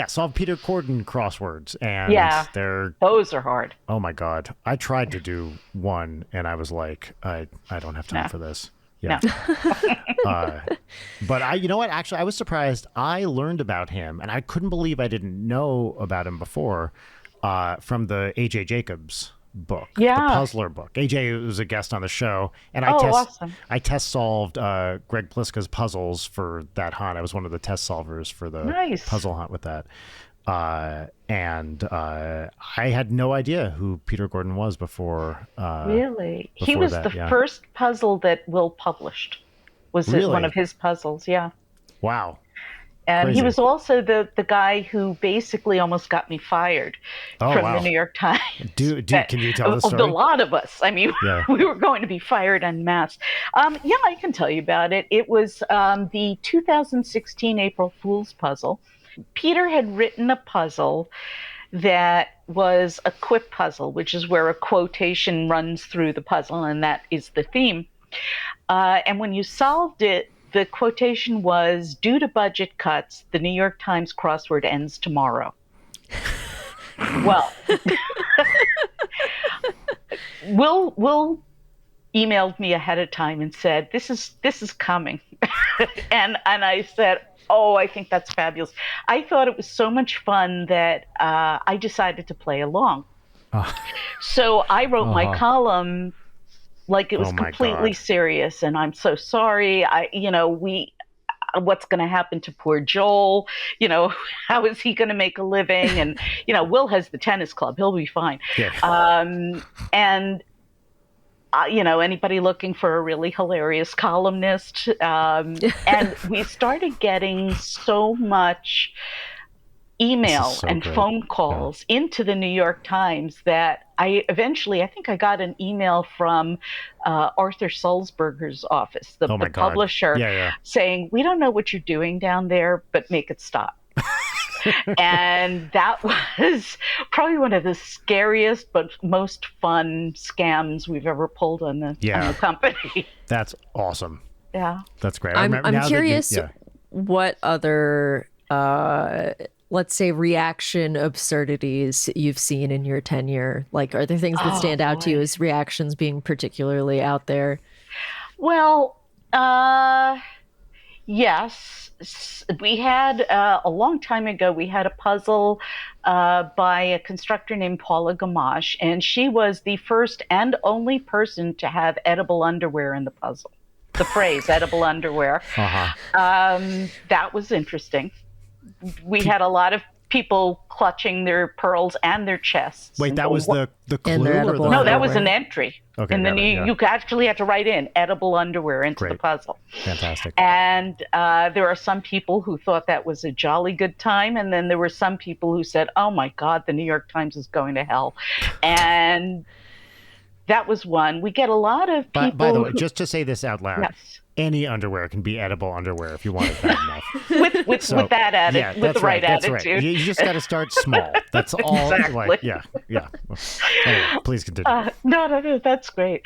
Solve Peter Gordon crosswords. And Yeah. they're, Those are hard. oh my God. I tried to do one and I was like, I don't have time No. for this. Yeah. No. But you know what? Actually, I was surprised. I learned about him, and I couldn't believe I didn't know about him before from the A.J. Jacobs book, Yeah. the Puzzler book. A.J. was a guest on the show, and Awesome. I test solved Greg Pliska's puzzles for that hunt. I was one of the test solvers for the Nice. puzzle hunt with that. And I had no idea who Peter Gordon was before. Really? He before was that, the yeah. first puzzle that Will published. Was it Really? one of his puzzles? Yeah. Wow. And Crazy. he was also the guy who basically almost got me fired Oh, from wow. the New York Times. Can you tell the Of story? a lot of us. I mean, Yeah. we were going to be fired en masse. Yeah, I can tell you about it. It was the 2016 April Fool's puzzle. Peter had written a puzzle that was a quip puzzle, which is where a quotation runs through the puzzle, and that is the theme. And when you solved it, the quotation was, due to budget cuts, the New York Times crossword ends tomorrow. Well, Will emailed me ahead of time and said, this is coming. and I said, oh, I think that's fabulous. I thought it was so much fun that I decided to play along. So I wrote my column like it was Oh my completely God. serious, and I'm so sorry. What's going to happen to poor Joel? How is he going to make a living? And Will has the tennis club; he'll be fine. Yeah. And anybody looking for a really hilarious columnist, and we started getting so much email so and great. phone calls into the New York Times that I think I got an email from Arthur Sulzberger's office, the Oh my God. publisher, Yeah. saying, we don't know what you're doing down there, but make it stop. And that was probably one of the scariest but most fun scams we've ever pulled on the company. That's awesome. Yeah. That's great. I'm now that you- curious yeah. what other, let's say, reaction absurdities you've seen in your tenure. Like, are there things that stand out to you as reactions being particularly out there? Well, yes. We had, a long time ago, we had a puzzle by a constructor named Paula Gamache, and she was the first and only person to have edible underwear in the puzzle. The phrase edible underwear. That was interesting. We had a lot of people clutching their pearls and their chests. Wait, that was the clue? And they're or edible the No, that was underwear. an entry. Okay, And then got it, yeah. you actually had to write in edible underwear into the Great. puzzle. Fantastic. And there are some people who thought that was a jolly good time. And then there were some people who said, oh my God, the New York Times is going to hell. And that was one. We get a lot of people. By the way, just to say this out loud, Yes. any underwear can be edible underwear if you want it bad enough. with that attitude, with the right attitude. That's right. You just got to start small. That's all. Exactly. Yeah. Anyway, please continue. No, that's great.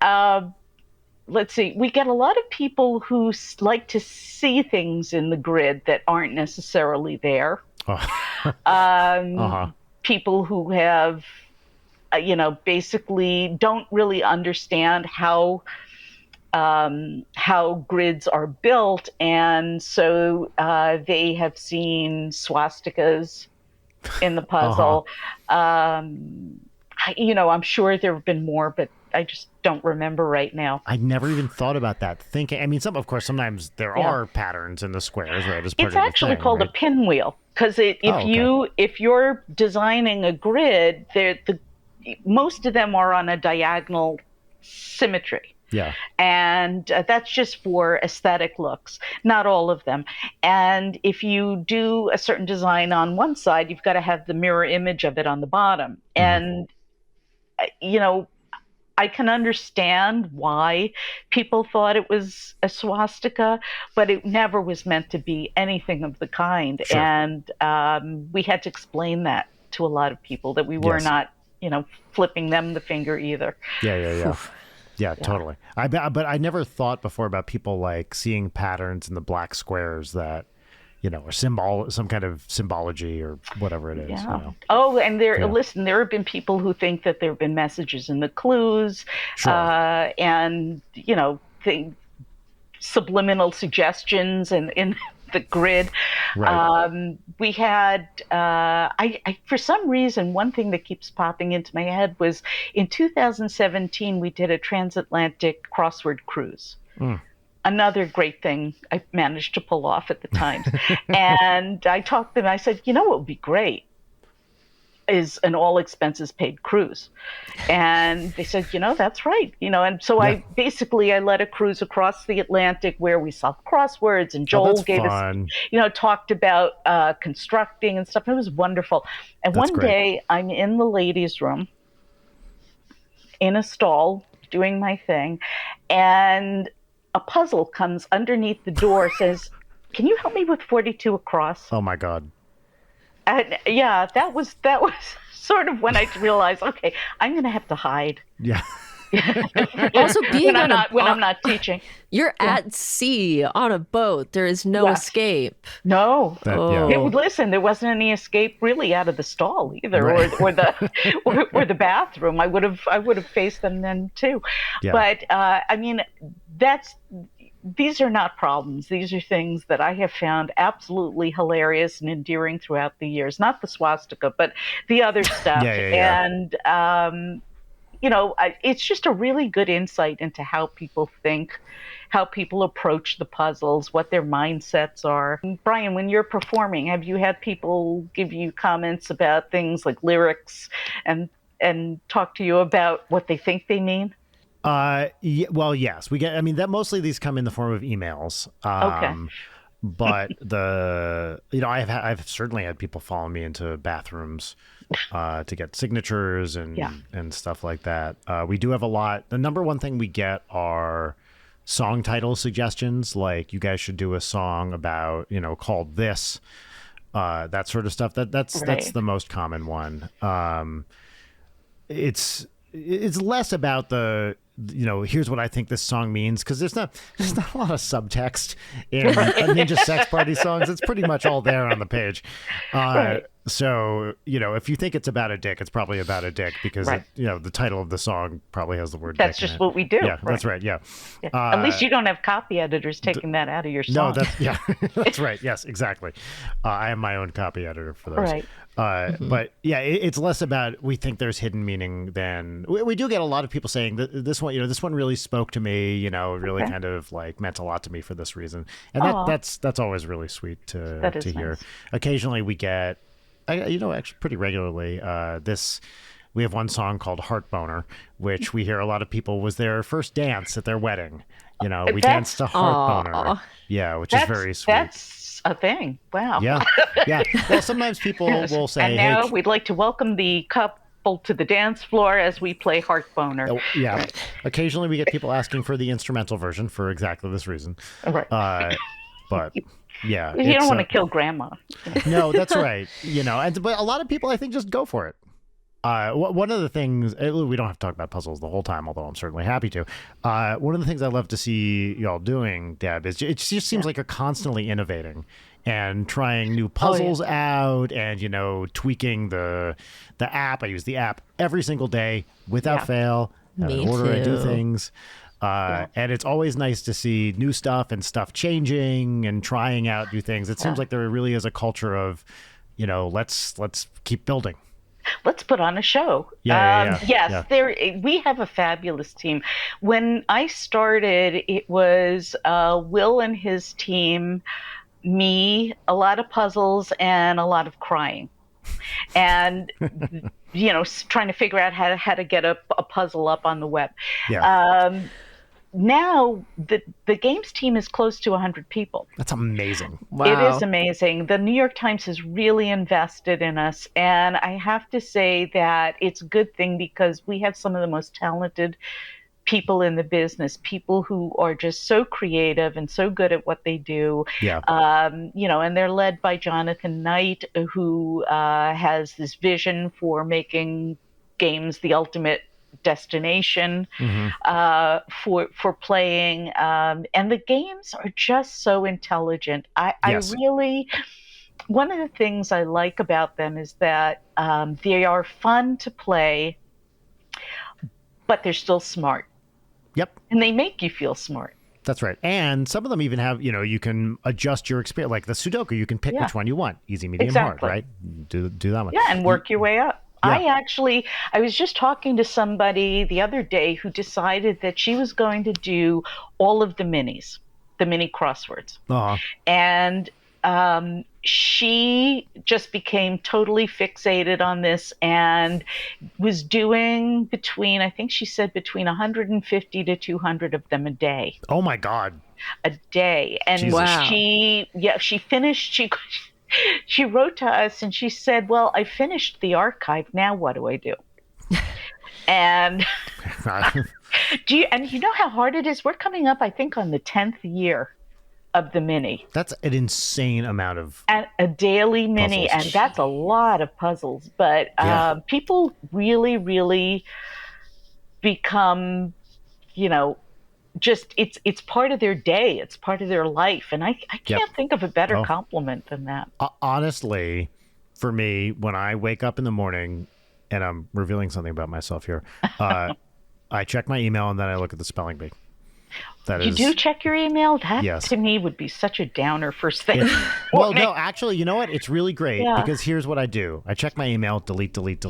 Let's see. We get a lot of people who like to see things in the grid that aren't necessarily there. People who have, basically don't really understand how grids are built, and so they have seen swastikas in the puzzle. I'm sure there have been more, but I just don't remember right now. I never even thought about that. Thinking, I mean, of course, sometimes there are patterns in the squares, right? As part It's of the actually thing, called right? a pinwheel because if you're designing a grid, most of them are on a diagonal symmetry. Yeah. And that's just for aesthetic looks, not all of them. And if you do a certain design on one side, you've got to have the mirror image of it on the bottom. And, I can understand why people thought it was a swastika, but it never was meant to be anything of the kind. Sure. And we had to explain that to a lot of people, that we were not, flipping them the finger either. Yeah. Yeah, totally. But I never thought before about people like seeing patterns in the black squares that, are some kind of symbology or whatever it is. Yeah. Oh, and listen, there have been people who think that there have been messages in the clues, Sure. and, subliminal suggestions in the grid. Right. We had, I for some reason, one thing that keeps popping into my head was in 2017, we did a transatlantic crossword cruise. Another great thing I managed to pull off at the time. And I talked to them, I said, what would be great is an all expenses paid cruise. And they said, that's right. And so I led a cruise across the Atlantic where we solved crosswords, and Joel gave fun. us, talked about constructing and stuff. It was wonderful. And That's one great. day I'm in the ladies' room in a stall doing my thing, and a puzzle comes underneath the door, says, "Can you help me with 42 across?" Oh my God. And that was sort of when I realized, okay, I'm going to have to hide. Yeah. Also, being when I'm not teaching. You're at sea on a boat. There is no escape. No. Oh. Listen, there wasn't any escape really out of the stall either, right. or the bathroom. I would have faced them then too. Yeah. But I mean, these are not problems. These are things that I have found absolutely hilarious and endearing throughout the years. Not the swastika, but the other stuff. Yeah. And it's just a really good insight into how people think, how people approach the puzzles, what their mindsets are. Brian, when you're performing, have you had people give you comments about things like lyrics and talk to you about what they think they mean? Well, yes, we get. I mean, that mostly these come in the form of emails. Okay. But I've certainly had people follow me into bathrooms to get signatures and stuff like that. We do have a lot. The number one thing we get are song title suggestions, like you guys should do a song about, called this, that sort of stuff. That's the most common one. It's less about the, here's what I think this song means, because there's not a lot of subtext in Ninja Sex Party songs. It's pretty much all there on the page. Right. So, if you think it's about a dick, it's probably about a dick, because the title of the song probably has the word That's dick in just it. what we do. Yeah, that's right. Yeah. At least you don't have copy editors taking that out of your song. No, that's right. Yes, exactly. I am my own copy editor for those. Right. But yeah, it's less about we think there's hidden meaning than we do get a lot of people saying that this one, this one really spoke to me, really kind of like meant a lot to me for this reason. And that's always really sweet to hear. Nice. Occasionally we get, actually pretty regularly, we have one song called Heart Boner, which we hear a lot of people was their first dance at their wedding. We danced to Heart Boner. Yeah, which is very sweet. That's a thing. Wow. Yeah. Well, sometimes people will say, and now hey, we'd like to welcome the couple to the dance floor as we play Heart Boner. Yeah. Right. Occasionally we get people asking for the instrumental version for exactly this reason. Right. But yeah. You don't want to kill grandma. No, that's right. But a lot of people, I think, just go for it. One of the things, we don't have to talk about puzzles the whole time, although I'm certainly happy to. One of the things I love to see y'all doing, Deb, is it just seems like you're constantly innovating and trying new puzzles out, and tweaking the app. I use the app every single day without fail. Me in order I do too. things. And it's always nice to see new stuff and stuff changing and trying out new things. It seems like there really is a culture of, let's keep building. let's put on a show. Yes, yeah. we have a fabulous team. When I started, it was Will and his team, me, a lot of puzzles, and a lot of crying. And trying to figure out how to get a puzzle up on the web. Yeah. Now the games team is close to 100 people. That's amazing. Wow. It is amazing. The New York Times has really invested in us, and I have to say that it's a good thing because we have some of the most talented people in the business, people who are just so creative and so good at what they do. Yeah. And they're led by Jonathan Knight, who has this vision for making games the ultimate destination for playing. And the games are just so intelligent. Yes. I really, one of the things I like about them is that they are fun to play, but they're still smart. Yep. And they make you feel smart. That's right. And some of them even have, you can adjust your experience. Like the Sudoku, you can pick which one you want. Easy, medium, hard, right? Do that one. Yeah, and work your way up. Yeah. I was just talking to somebody the other day who decided that she was going to do all of the mini crosswords. Uh-huh. And she just became totally fixated on this and was doing I think she said between 150 to 200 of them a day. Oh my God. A day. And Jesus. Wow. she finished, she wrote to us and she said, well, I finished the archive. Now what do I do? And and you know how hard it is? We're coming up, I think, on the 10th year of the mini. That's an insane amount of And a daily mini, puzzles. and that's a lot of puzzles. But people really, really become, just it's part of their day. It's part of their life. And I can't think of a better compliment than that. Honestly, for me, when I wake up in the morning, and I'm revealing something about myself here, I check my email and then I look at the spelling bee. You do check your email? That, yes. to me, would be such a downer first thing. Well, no, actually, you know what? It's really great because here's what I do. I check my email, delete. Feels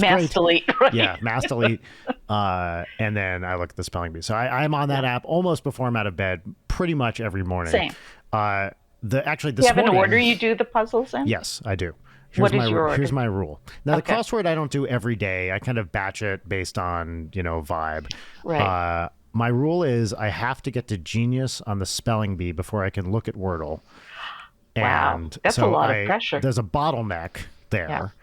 Mass great. delete, right? Yeah, mass delete. And then I look at the spelling bee. So I'm on that app almost before I'm out of bed pretty much every morning. Same. Do you have an order you do the puzzles in? Yes, I do. What is your order? Here's my rule. Now, the crossword I don't do every day. I kind of batch it based on, vibe. Right. My rule is I have to get to genius on the spelling bee before I can look at Wordle. Wow. And that's a lot of pressure. There's a bottleneck there,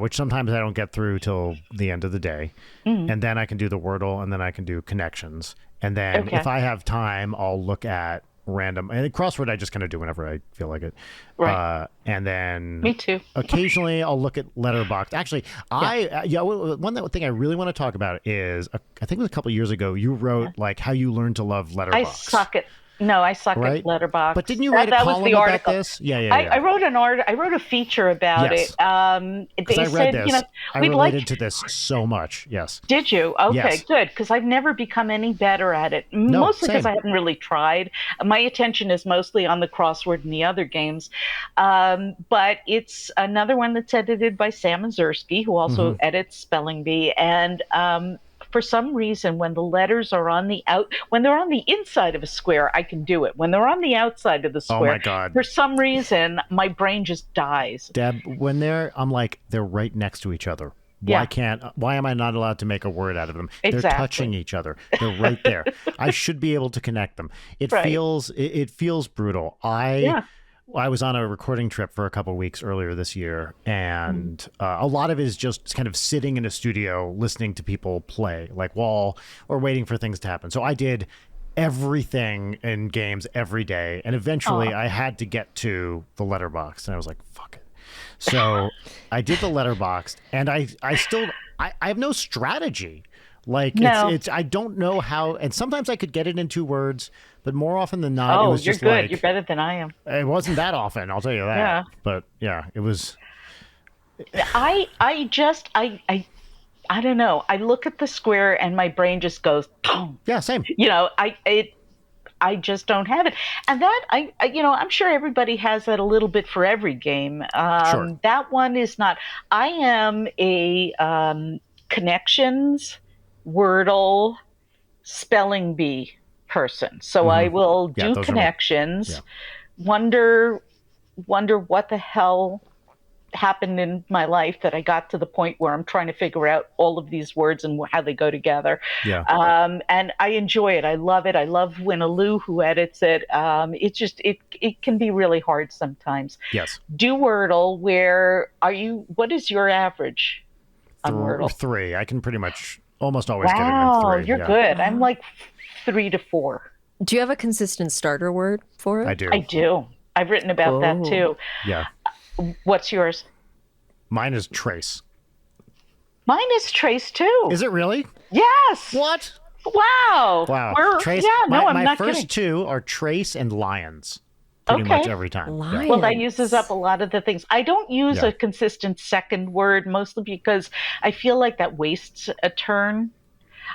which sometimes I don't get through till the end of the day. And then I can do the Wordle, and then I can do connections. And then if I have time, I'll look at random, and crossword I just kind of do whenever I feel like it. Right. And then me too. Occasionally I'll look at Letterboxd. Actually, one thing I really want to talk about is I think it was a couple years ago you wrote like how you learned to love Letterboxd. I suck at Letterboxd. But didn't you write a column about this? Yeah. I wrote I wrote a feature about it. They I said, read this. I we'd related to this so much. Yes. Did you? Okay, yes. Good. Because I've never become any better at it. Mostly because I haven't really tried. My attention is mostly on the crossword and the other games. But it's another one that's edited by Sam Mazursky, who also edits Spelling Bee. And for some reason, when the letters are when they're on the inside of a square, I can do it. When they're on the outside of the square, oh my God, for some reason, my brain just dies. Deb, when they're right next to each other. Why am I not allowed to make a word out of them? Exactly. They're touching each other. They're right there. I should be able to connect them. It feels brutal. I was on a recording trip for a couple of weeks earlier this year, and a lot of it is just kind of sitting in a studio listening to people play, or waiting for things to happen. So I did everything in games every day, and eventually I had to get to the Letterboxd, and I was like, fuck it. So I did the Letterboxd, and I have no strategy. It's I don't know how, and sometimes I could get it in 2 words, but more often than not, it was just you're good. You're better than I am. It wasn't that often, I'll tell you that. Yeah. But it was. I don't know. I look at the square and my brain just goes, boom. Yeah, same. I just don't have it. And that I'm sure everybody has that a little bit for every game. Sure. That one is not. I am a connections, Wordle, spelling bee person. So I will Yeah, do those are connections, yeah. wonder what the hell happened in my life that I got to the point where I'm trying to figure out all of these words and how they go together. Yeah. And I enjoy it. I love it. I love Winaloo who edits it. It can be really hard sometimes. Yes. Do Wordle. What is your average on Wordle? 3. I can pretty much almost always get it in Wow, 3. you're Yeah. good. I'm like 3 to 4. Do you have a consistent starter word for it? I do. I do. I've written about that too. Yeah. What's yours? Mine is trace. Mine is Trace too. Is it really? Yes. What? Wow. Wow. Trace. Yeah, no, I'm my not first kidding. 2 are trace and lions. Pretty Okay. much every time. Yeah. Lion. Well, that uses up a lot of the things. I don't use Yeah. a consistent second word, mostly because I feel like that wastes a turn.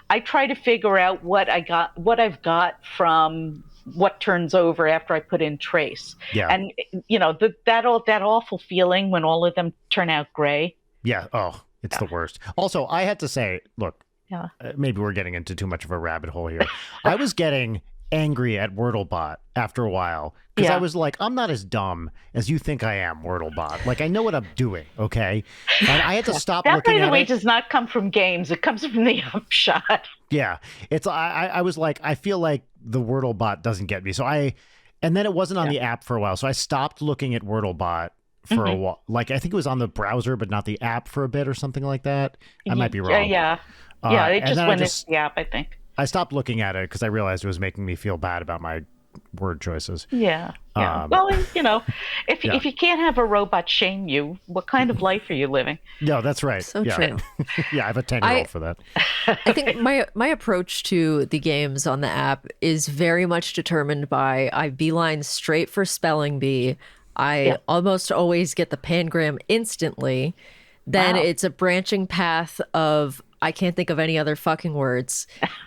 I try to figure out what I've got from what turns over after I put in trace. Yeah. And that awful feeling when all of them turn out gray. Yeah. Oh, it's the worst. Also, I had to say, look, Yeah. maybe we're getting into too much of a rabbit hole here. I was getting angry at WordleBot after a while because I Yeah. was like, I'm not as dumb as you think I am, WordleBot. Like, I know what I'm doing, okay? And I had to stop That, looking by the at way, it. does not come from games. It comes from the upshot. Yeah, it's I was like, I feel like the WordleBot doesn't get me. And then it wasn't on the app for a while, so I stopped looking at WordleBot for a while. Like, I think it was on the browser, but not the app for a bit or something like that. I might be wrong. Yeah. It and just then went into the app, I think. I stopped looking at it because I realized it was making me feel bad about my word choices. Yeah. Um, Well, if you can't have a robot shame you, what kind of life are you living? No, that's right. So yeah. true. Yeah, I have a 10-year-old for that. I think my approach to the games on the app is very much determined by I beeline straight for spelling bee. I almost always get the pangram instantly. Then Wow. it's a branching path of I can't think of any other fucking words,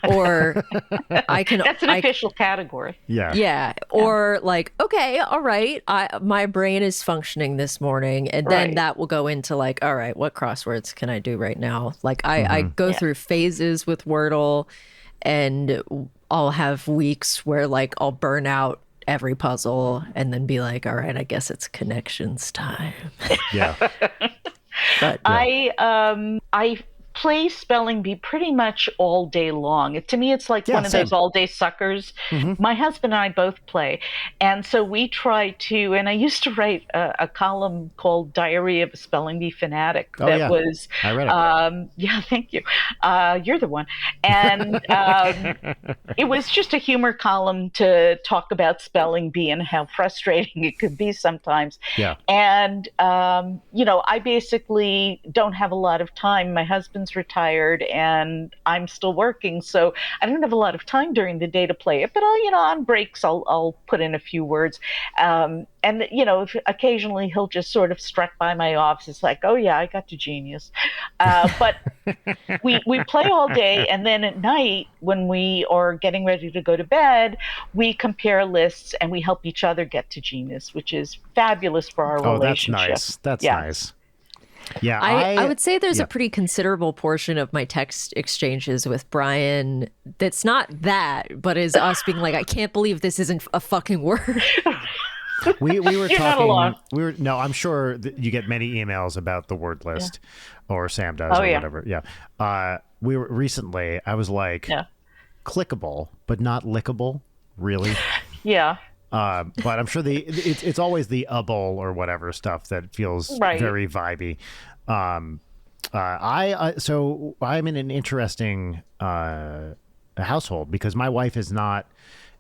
or I can. That's an official category. Yeah. Yeah, or like, okay, all right, my brain is functioning this morning, and then Right. that will go into like, all right, what crosswords can I do right now? Like, I go through phases with Wordle, and I'll have weeks where like I'll burn out every puzzle and then be like, all right, I guess it's connections time. Yeah. But I play spelling bee pretty much all day long. To me, it's like Yeah, one of those same. all day suckers. My husband and I both play. And so we try to, and I used to write a column called Diary of a Spelling Bee Fanatic Oh, that yeah. was, I read it. yeah, thank you. You're the one. And it was just a humor column to talk about spelling bee and how frustrating it could be sometimes. Yeah. And, I basically don't have a lot of time. My husband's retired and I'm still working. So I don't have a lot of time during the day to play it. But on breaks, I'll put in a few words. Occasionally he'll just sort of strut by my office. It's like, oh, yeah, I got to genius. But we play all day. And then at night, when we are getting ready to go to bed, we compare lists and we help each other get to genius, which is fabulous for our Oh, that's relationship. nice. That's Yeah. nice. Yeah. I would say there's yeah. a pretty considerable portion of my text exchanges with Brian that's not that, but is us being like, I can't believe this isn't a fucking word. We were You're not talking. alone. No, I'm sure that you get many emails about the word list, or Sam does, Oh, or yeah. whatever. Yeah. We were recently. I was like, Yeah. clickable, but not lickable. Really. Yeah. But I'm sure it's always the bowl or whatever stuff that feels Right. very vibey. So I'm in an interesting household because my wife is not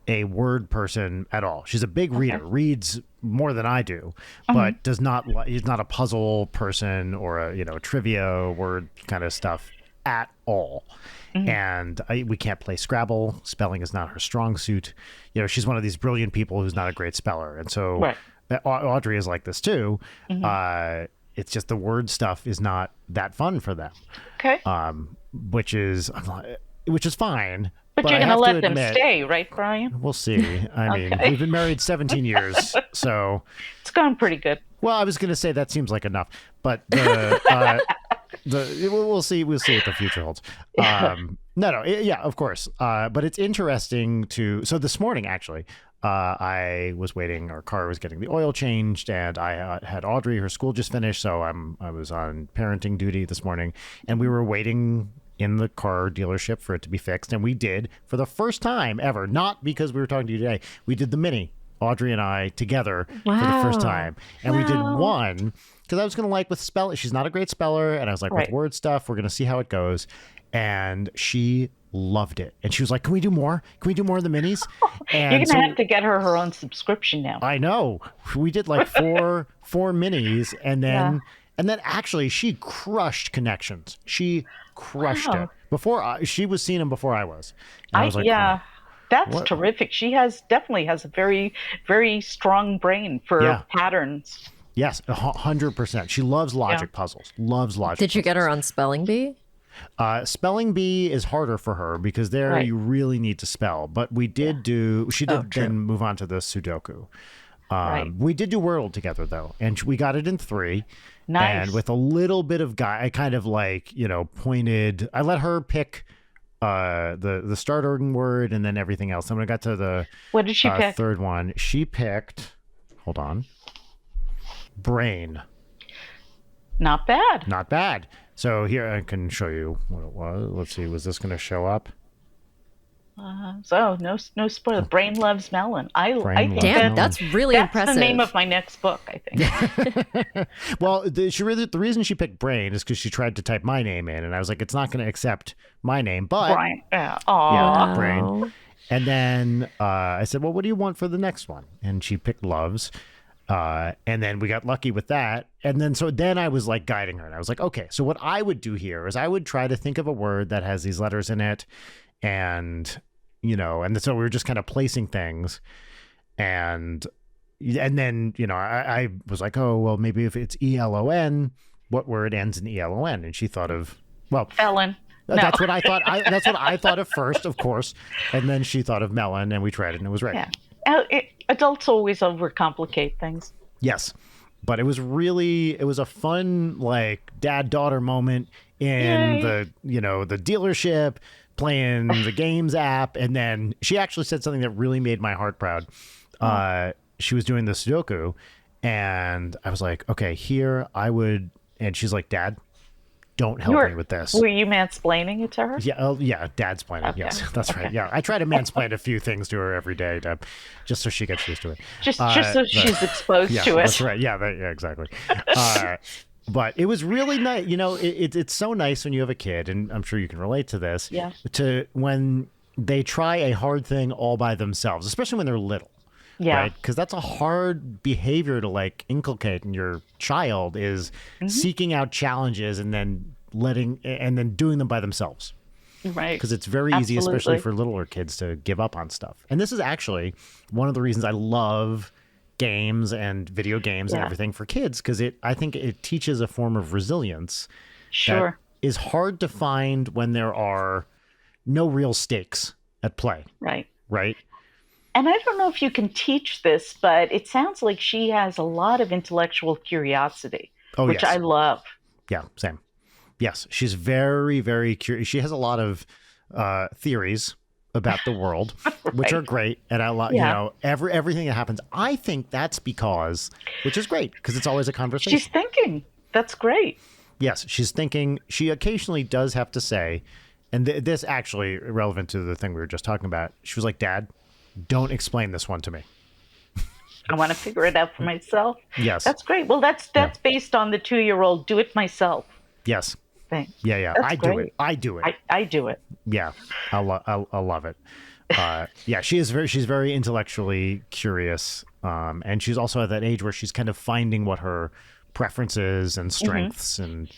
a word person at all. She's a big reader, reads more than I do, but does not. Is not a puzzle person or a trivia word kind of stuff at all. And we can't play Scrabble. Spelling is not her strong suit. She's one of these brilliant people who's not a great speller. And so Right. Audrey is like this too. It's just the word stuff is not that fun for them, Okay. which is fine. But But you're going to let them stay, right, Brian? We'll see. I mean, we've been married 17 years, so it's gone pretty good. Well, I was going to say that seems like enough, but we'll see. We'll see what the future holds. Yeah, of course. But it's interesting so this morning, actually, I was waiting. Our car was getting the oil changed, and I had Audrey. Her school just finished, so I was on parenting duty this morning, and we were waiting in the car dealership for it to be fixed, and we did for the first time ever. Not because we were talking to you today. We did the Mini, Audrey and I together for the first time, and we did one because I was going to with spell. She's not a great speller, and I was like, with word stuff, we're going to see how it goes, and she loved it, and she was like, can we do more of the Minis? And you're gonna have to get her own subscription now. I know. We did like four Minis, and then actually she crushed Connections. She crushed it before she was seeing them before I was. And I was like, that's terrific. She definitely has a very, very strong brain for patterns. Yes, 100%. She loves logic puzzles. Loves logic. Did you get her on Spelling Bee? Spelling Bee is harder for her because you really need to spell. But we did she did then move on to the Sudoku. We did do Wordle together, though, and we got it in 3. Nice. And with a little bit of I kind of pointed. I let her pick the starting word and then everything else. And when I got to the what did she pick? Third one, she picked. Hold on. Brain. Not bad. Not bad. So here I can show you what it was. Let's see. Was this going to show up? So no spoiler. Brain loves melon. I think that's really impressive. That's the name of my next book, I think. Well, the reason she picked Brain is because she tried to type my name in, and I was like, it's not going to accept my name, but Brian. Brain. And then I said, well, what do you want for the next one? And she picked Loves. And then we got lucky with that. And then I was like guiding her, and I was like, okay, so what I would do here is I would try to think of a word that has these letters in it. And, so we were just kind of placing things, and then, I was like, oh, well, maybe if it's ELON, what word ends in ELON? And she thought of, felon. No. That's what I thought. That's what I thought of first, of course. And then she thought of melon, and we tried it, and it was right. Yeah. Adults always overcomplicate things. Yes. But it was a fun, dad-daughter moment in the dealership, playing the games app. And then she actually said something that really made my heart proud. She was doing the Sudoku, and I was like, okay, and she's like, Dad, don't help me with this. Were you mansplaining it to her? Yeah, dadsplaining. Okay. Yes, that's right. Yeah, I try to mansplain a few things to her every day, just so she gets used to it. Just so she's exposed to it. That's right. Yeah, exactly. But it was really nice. It's so nice when you have a kid, and I'm sure you can relate to this. Yeah. To when they try a hard thing all by themselves, especially when they're little. Yeah. Right? Because that's a hard behavior to inculcate in your child is seeking out challenges and then doing them by themselves. Right. Because it's very easy, especially for littler kids, to give up on stuff. And this is actually one of the reasons I love games and video games and everything for kids, because I think it teaches a form of resilience that is hard to find when there are no real stakes at play. Right. Right. And I don't know if you can teach this, but it sounds like she has a lot of intellectual curiosity, which I love. Yeah, same. Yes, she's very, very curious. She has a lot of theories about the world, which are great. And I love, everything that happens. I think that's because, which is great, because it's always a conversation. She's thinking. That's great. Yes, she's thinking. She occasionally does have to say, and this actually relevant to the thing we were just talking about. She was like, Dad, don't explain this one to me. I want to figure it out for myself. Yes. That's great. Well, that's based on the 2-year-old do it myself. Yes. Thing. Yeah. That's great. I do it. I do it. Yeah. I love it. She's very intellectually curious. And she's also at that age where she's kind of finding what her preferences and strengths and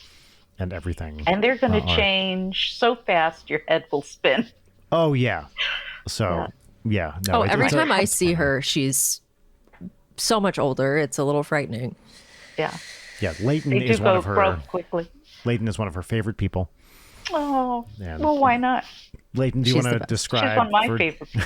everything. And they're going to change so fast your head will spin. Oh, yeah. So, yeah. No, every time I see her, she's so much older. It's a little frightening. Yeah. Yeah. Leighton is one of her. Quickly. Leighton is one of her favorite people. Oh. Well, why not? Leighton, do you She's want the to best. describe? She's one of my for, favorites. Do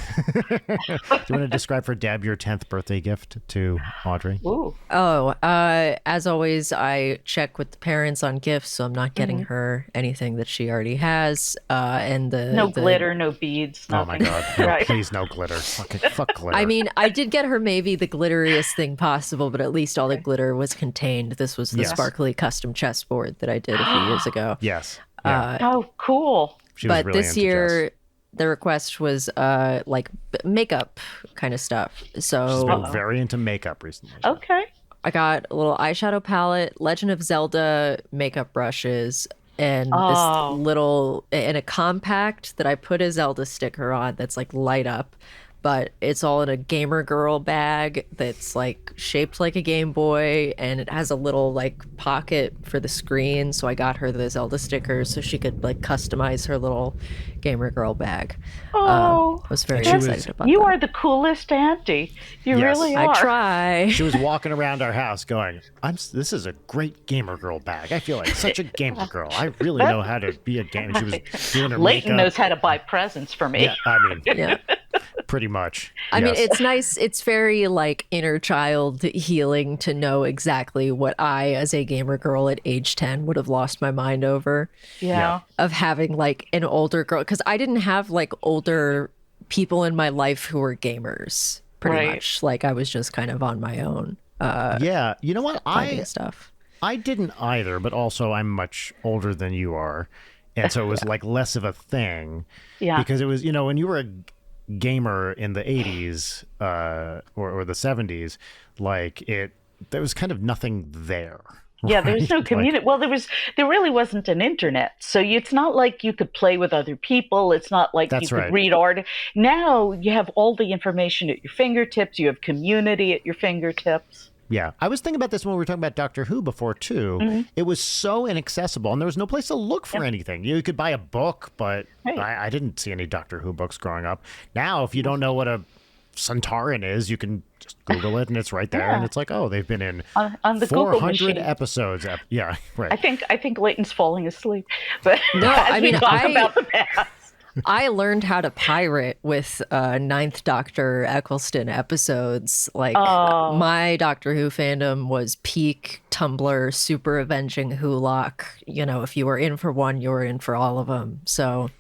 you want to describe for Deb your 10th birthday gift to Audrey? Ooh. Oh, as always, I check with the parents on gifts, so I'm not getting her anything that she already has. And No glitter, no beads, Oh my nothing. God! No, Right. please, no glitter. Fuck glitter. I mean, I did get her maybe the glitteriest thing possible, but at least all the glitter was contained. This was the Yes. sparkly custom chessboard that I did a few years ago. yes. Yeah. Oh, cool. She was But really this into year, Jess. the request was like makeup kind of stuff. She's So been very into makeup recently. Okay. I got a little eyeshadow palette, Legend of Zelda makeup brushes, and Oh. this little and a compact that I put a Zelda sticker on that's like light up, but it's all in a gamer girl bag that's like shaped like a Game Boy, and it has a little like pocket for the screen. So I got her the Zelda stickers so she could like customize her little gamer girl bag. Oh, I was very she was- excited about you that. are the coolest auntie. You Yes. really are. I try. She was walking around our house going, This is a great gamer girl bag. I feel like such a gamer girl. I really know how to be a gamer. She was doing her Leighton makeup. knows how to buy presents for me. Yeah, I mean, Yeah. pretty much. I mean, Yes. it's nice. It's very like inner child healing to know exactly what I, as a gamer girl at age 10, would have lost my mind over Yeah. of having like an older girl. Because I didn't have like older people in my life who were gamers, pretty Right. much. Like I was just kind of on my own Yeah, you know what? finding stuff. I didn't either, but also I'm much older than you are. And so it was like less of a thing. Yeah. Because it was, when you were a gamer in the 80s or the 70s, like there was kind of nothing there. Yeah, there was no right? community. Well, there really wasn't an internet, so it's not like you could play with other people. It's not like That's you could right. read art. Now you have all the information at your fingertips. You have community at your fingertips. Yeah, I was thinking about this when we were talking about Doctor Who before too. Mm-hmm. It was so inaccessible, and there was no place to look for anything. You could buy a book, but Right. I didn't see any Doctor Who books growing up. Now, if you don't know what a Centauran is, you can just Google it, and it's right there. Yeah. And it's like, oh, they've been in On the Google 400 machine. episodes. Yeah, right. I think Leighton's falling asleep. But No, as I we mean, talk about the past. I learned how to pirate with Ninth Doctor Eccleston episodes. Like my Doctor Who fandom was peak Tumblr, super avenging Wholock. If you were in for one, you were in for all of them. So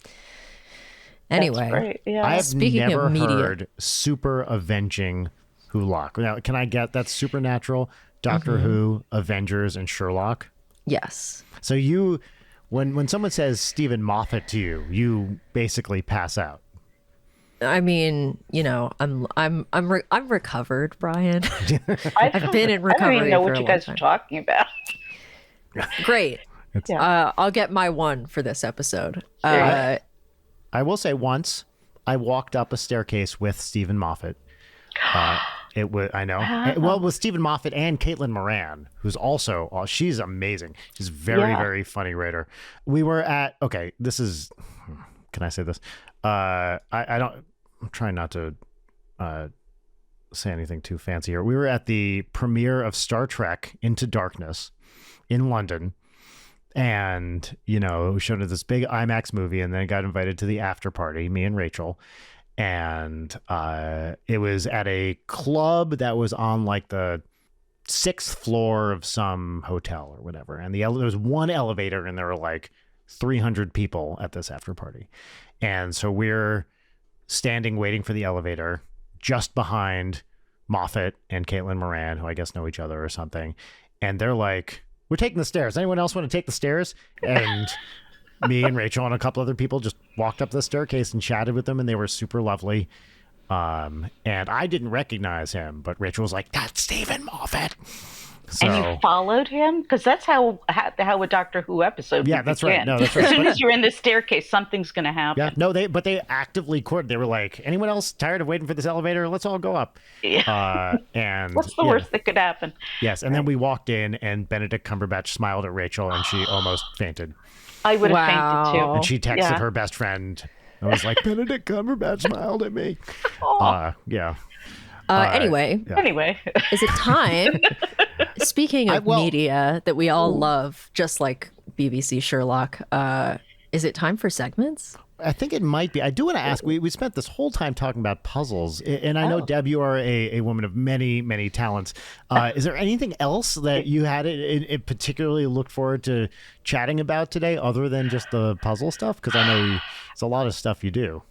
anyway, That's right. Yeah. I have Speaking of never media- heard super avenging Wholock. Now, can I get that Supernatural, Doctor Mm-hmm. Who, Avengers, and Sherlock? yes. So when someone says Stephen Moffat to you, you basically pass out. I mean, I'm recovered, Brian. I've been in I don't recovery even know for what a you long guys time. are talking about. Great. Yeah. I'll get my one for this episode. There I will say once I walked up a staircase with Stephen Moffat. It was with Stephen Moffat and Caitlin Moran, who's also she's amazing. She's very very funny writer. We were at this is can I say this? I don't. I'm trying not to say anything too fancy here. We were at the premiere of Star Trek Into Darkness in London. And, we showed this big IMAX movie and then got invited to the after party, me and Rachel. And it was at a club that was on like the 6th floor of some hotel or whatever. And there was one elevator and there were like 300 people at this after party. And so we're standing waiting for the elevator just behind Moffat and Caitlin Moran, who I guess know each other or something. And they're like, we're taking the stairs. Anyone else want to take the stairs? And me and Rachel and a couple other people just walked up the staircase and chatted with them, and they were super lovely. And I didn't recognize him, but Rachel was like, that's Stephen Moffat. So, And you followed him? Because that's how a Doctor Who episode Yeah, would that's right. begin. No, that's right. As soon as you're in the staircase, something's going to happen. yeah, no, they actively courted. They were like, anyone else tired of waiting for this elevator? Let's all go up. Yeah. And What's the worst that could happen? Yes, and then we walked in, and Benedict Cumberbatch smiled at Rachel, and she almost fainted. I would have Wow. fainted too. And she texted Yeah. her best friend. I was like, Benedict Cumberbatch smiled at me. Yeah. Anyway, yeah. Anyway, is it time? Speaking of well- media that we all love, just like BBC Sherlock, is it time for segments? I think it might be. I do want to ask, we spent this whole time talking about puzzles, and I know, Deb, you are a woman of many, many talents. Is there anything else that you had it particularly looked forward to chatting about today other than just the puzzle stuff? Because I know it's a lot of stuff you do.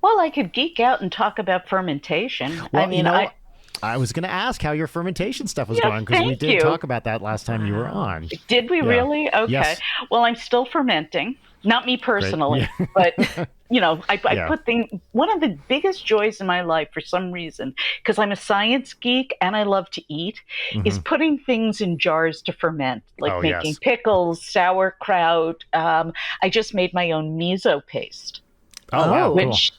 Well, I could geek out and talk about fermentation. Well, I mean, I was going to ask how your fermentation stuff was going, because we did talk about that last time you were on. Did we really? Okay. Yes. Well, I'm still fermenting. Not me personally, but I put things. One of the biggest joys in my life, for some reason, because I'm a science geek and I love to eat, is putting things in jars to ferment, like making pickles, sauerkraut. I just made my own miso paste. Oh, wow, which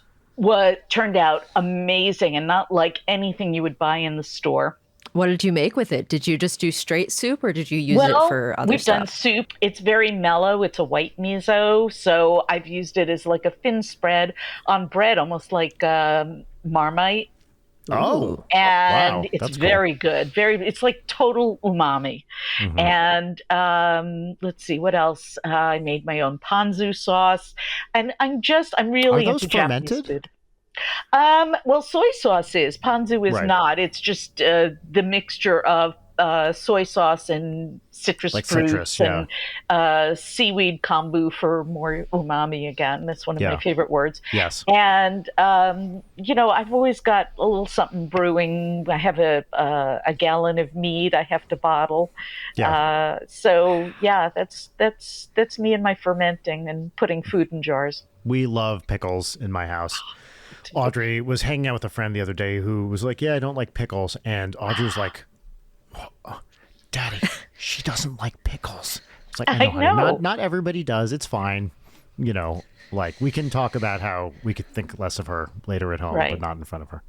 turned out amazing and not like anything you would buy in the store. What did you make with it? Did you just do straight soup, or did you use it for other we've stuff? done soup. It's very mellow. It's a white miso, so I've used it as like a thin spread on bread, almost like Marmite. Oh, and wow, it's very good. It's like total umami. And let's see what else. I made my own ponzu sauce, and I'm really Are those into fermented? Japanese food. Well, soy sauce is. Ponzu is not. It's just the mixture of soy sauce and citrus fruits and seaweed kombu for more umami again. That's one of my favorite words. Yes. And, I've always got a little something brewing. I have a gallon of mead I have to bottle. Yeah. That's me and my fermenting and putting food in jars. We love pickles in my house. Audrey was hanging out with a friend the other day who was like, I don't like pickles. And Audrey was like, Daddy, she doesn't like pickles. It's like, I know. Honey, not everybody does. It's fine. Like, we can talk about how we could think less of her later at home, but not in front of her.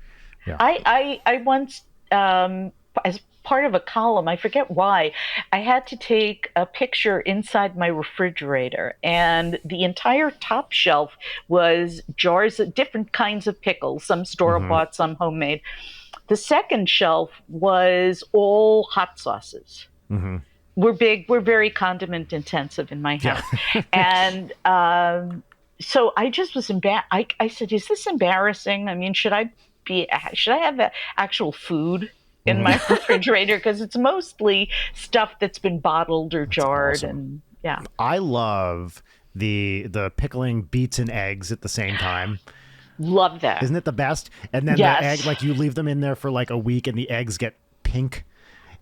Yeah. I once, as part of a column, I forget why, I had to take a picture inside my refrigerator, and the entire top shelf was jars of different kinds of pickles, some store-bought, some homemade. The second shelf was all hot sauces. We're very condiment intensive in my house. Yeah. And so I just was embarrassed. I said, is this embarrassing? I mean, should I have actual food in my refrigerator? Because it's mostly stuff that's been bottled or jarred. Awesome. And I love the pickling beets and eggs at the same time. Love that. Isn't it the best? And then the egg, like, you leave them in there for like a week and the eggs get pink.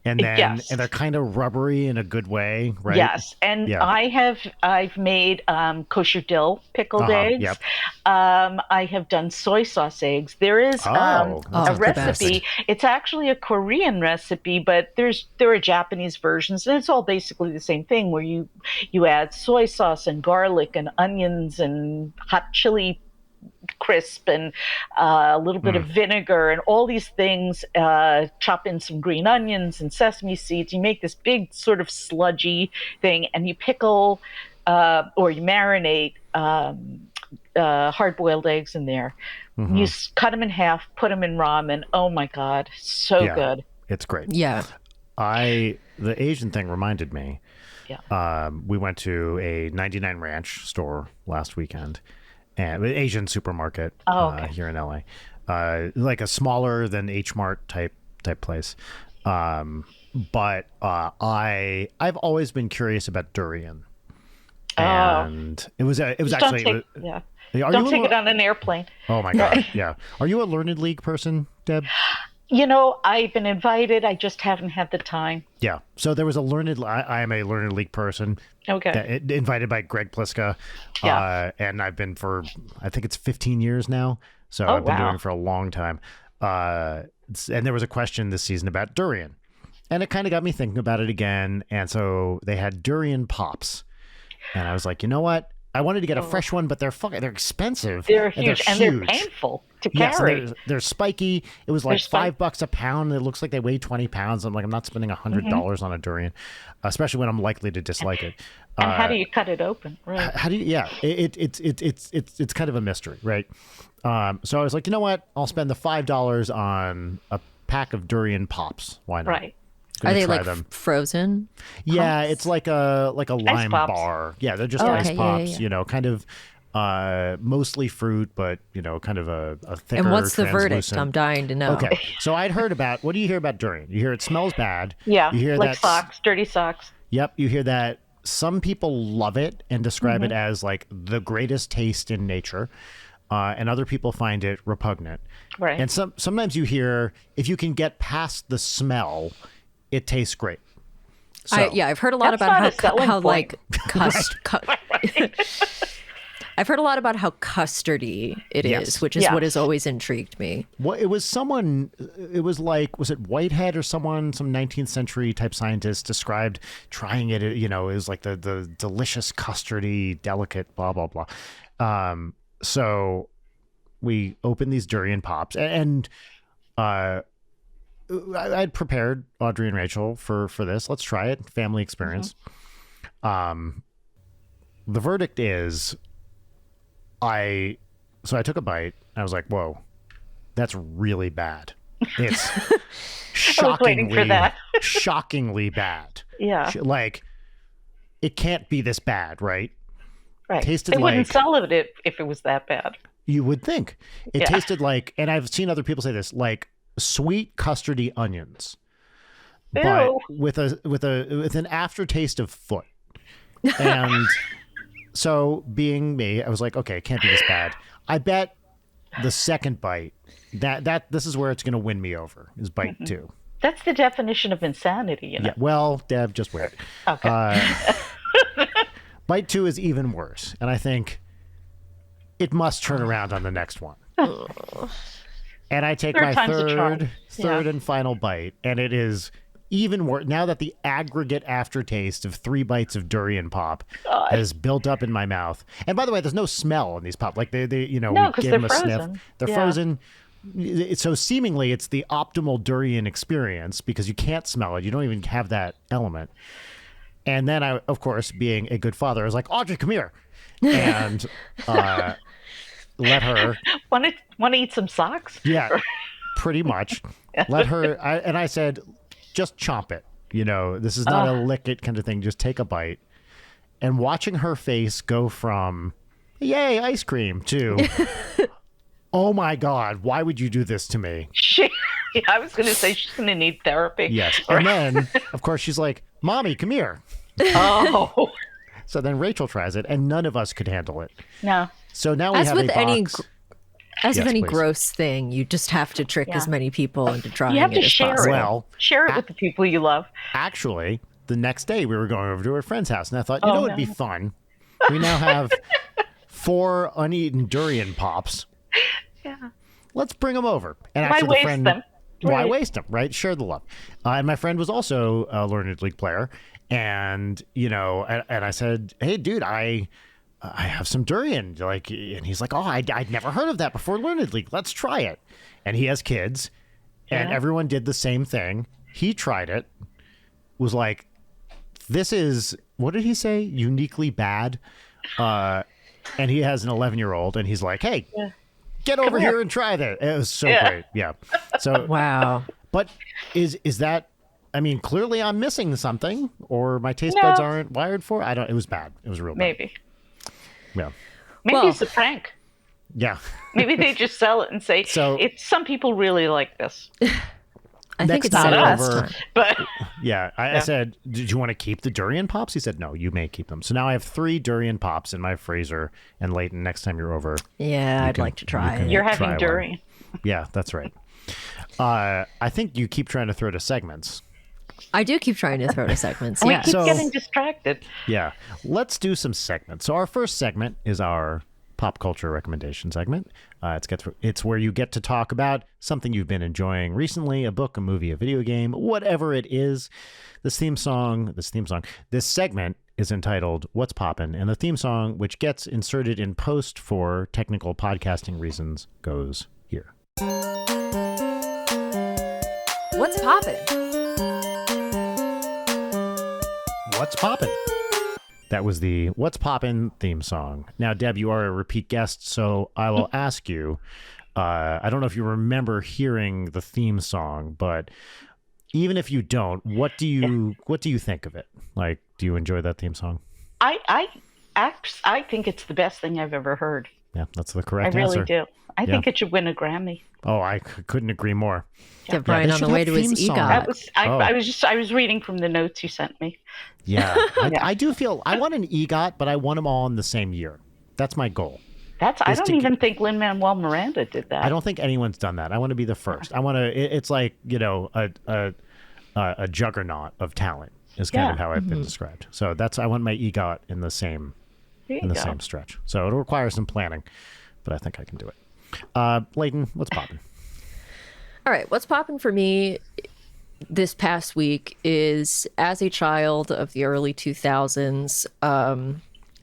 And then and they're kind of rubbery in a good way, right? Yes. And I've made kosher dill pickled eggs. Yep. I have done soy sauce eggs. There is a recipe. It's actually a Korean recipe, but there are Japanese versions, and it's all basically the same thing, where you add soy sauce and garlic and onions and hot chili crisp and a little bit of vinegar and all these things, chop in some green onions and sesame seeds. You make this big sort of sludgy thing, and you pickle or you marinate hard-boiled eggs in there. You cut them in half, put them in ramen. Oh my God, so good. It's great. Yeah. The Asian thing reminded me. Yeah. We went to a 99 Ranch store last weekend. And Asian supermarket here in LA, like a smaller than H Mart type place. But I've always been curious about durian, and it was actually Don't take it on an airplane. Oh my God! Yeah, are you a Learned League person, Deb? I've been invited. I just haven't had the time. Yeah. So there was a I am a Learned League person. Okay. Invited by Greg Pliska. Yeah. And I've been I think it's 15 years now. So I've been doing it for a long time. And there was a question this season about durian. And it kind of got me thinking about it again. And so they had durian pops. And I was like, you know what? I wanted to get a fresh one, but they're expensive. They're huge, and they're painful to carry. Yes, they're spiky. It was like $5 a pound. It looks like they weigh 20 pounds. I'm like, I'm not spending $100 on a durian, especially when I'm likely to dislike it. And how do you cut it open? Right. How do you? Yeah, it's kind of a mystery, right? So I was like, you know what? I'll spend the $5 on a pack of durian pops. Why not? Right. Are they like frozen? Yeah, pops? It's like a lime bar. Yeah, they're just ice pops. Yeah. Kind of mostly fruit, but kind of a thicker. And what's the verdict? translucent- I'm dying to know. Okay, so I'd heard about. What do you hear about durian? You hear it smells bad. Yeah, You hear like that. socks, dirty socks. Yep, you hear that. Some people love it and describe it as like the greatest taste in nature, and other people find it repugnant. Right. And sometimes you hear if you can get past the smell, it tastes great. So, I've heard a lot That's about not a selling how point. I've heard a lot about how custardy it is, Yes. which is Yeah. what has always intrigued me. Well, it was someone. It was like, was it Whitehead or someone? Some 19th century type scientist described trying it. It was like the delicious custardy, delicate, blah blah blah. So we opened these durian pops, and I'd prepared Audrey and Rachel for this. Let's try it. Family experience. The verdict is, I took a bite. And I was like, whoa, that's really bad. It's waiting for that. shockingly bad. Yeah. Like, it can't be this bad, right? Right. tasted they wouldn't like- sell it if it was that bad. You would think. It Yeah. tasted like, and I've seen other people say this, like sweet custardy onions, but Ew. with an aftertaste of foot. And so, being me, I was like, okay, it can't be this bad. I bet the second bite that this is where it's going to win me over is bite two. That's the definition of insanity, you know. Yeah. Well, Deb, just wait. Okay. Bite two is even worse, and I think it must turn around on the next one. And I take Third my time's a charm. third Yeah. and final bite, and it is even worse now that the aggregate aftertaste of 3 bites of durian pop God. has built up in my mouth. And by the way, there's no smell in these pop. Like they No, we 'cause gave they're them a sniff. frozen. They're Yeah. frozen. So seemingly it's the optimal durian experience because you can't smell it. You don't even have that element. And then I, of course, being a good father, I was like, Audrey, come here. And let her, Want to eat some socks? yeah, pretty much. Let her, I said, just chomp it. This is not a lick it kind of thing. Just take a bite. And watching her face go from, yay, ice cream, to, oh my God, why would you do this to me? Yeah, I was going to say she's going to need therapy. Yes. And then, of course, she's like, Mommy, come here. Oh, So then Rachel tries it, and none of us could handle it. no. So now we As have with a any box. As Yes, with any please. gross thing, you just have to trick as Yeah. many people into trying You have it to as share possible. it. Well, Share it with the people you love. Actually, the next day we were going over to her friend's house, and I thought, it'd be no. fun. We now have 4 uneaten durian pops. Yeah. Let's bring them over. And Why actually, waste the friend, them? Why Right. waste them? Right? Share the love. And my friend was also a Learned League player, and and I said, "Hey, dude, I have some durian." And he's like, "Oh, I'd never heard of that before Learned League. Let's try it." And he has kids, and Yeah. everyone did the same thing. He tried it, was like, "This is, what did he say? Uniquely bad." And he has an 11-year-old, and he's like, "Hey, get over here and try that." It was so Yeah. great. Yeah. So, Wow. but is that? I mean, clearly I'm missing something, or my taste buds No. aren't wired for. I don't. It was bad. It was real bad. Maybe. Yeah. Maybe Well- it's a prank. Yeah. Maybe they just sell it and say, So- some people really like this. I think Next it's time the last over- time. But Yeah. I said, "Did you want to keep the durian pops?" He said, "No, you may keep them." So now I have 3 durian pops in my freezer. And Leighton, next time you're over, Yeah, I'd can- like to try you can- it. you're Try having one. durian. yeah, that's right. I think you keep trying to throw to segments. I do keep trying to throw to segments. We Yeah. keep So- getting distracted. Yeah. Let's do some segments. So our first segment is our pop culture recommendation segment. It's where you get to talk about something you've been enjoying recently, a book, a movie, a video game, whatever it is. This segment is entitled What's Poppin', and the theme song, which gets inserted in post for technical podcasting reasons, goes here. What's poppin'? What's Poppin'? That was the What's Poppin' theme song. Now, Deb, you are a repeat guest, so I will ask you, I don't know if you remember hearing the theme song, but even if you don't, what do you think of it? Like, do you enjoy that theme song? I I think it's the best thing I've ever heard. Yeah, that's the I correct really answer. do. I Yeah. think it should win a Grammy. Oh, I couldn't agree more. Get Brian they on should the way have to his theme song. EGOT. I was reading from the notes you sent me. Yeah, Yeah. I do feel I want an EGOT, but I want them all in the same year. That's my goal. I don't even think Lin-Manuel Miranda did that. I don't think anyone's done that. I want to be the first. I want to. It's like a juggernaut of talent is kind of how I've been described. So I want my EGOT in the same same stretch. So it'll require some planning, but I think I can do it. Layton, what's popping? All right, what's popping for me this past week is, as a child of the early 2000s,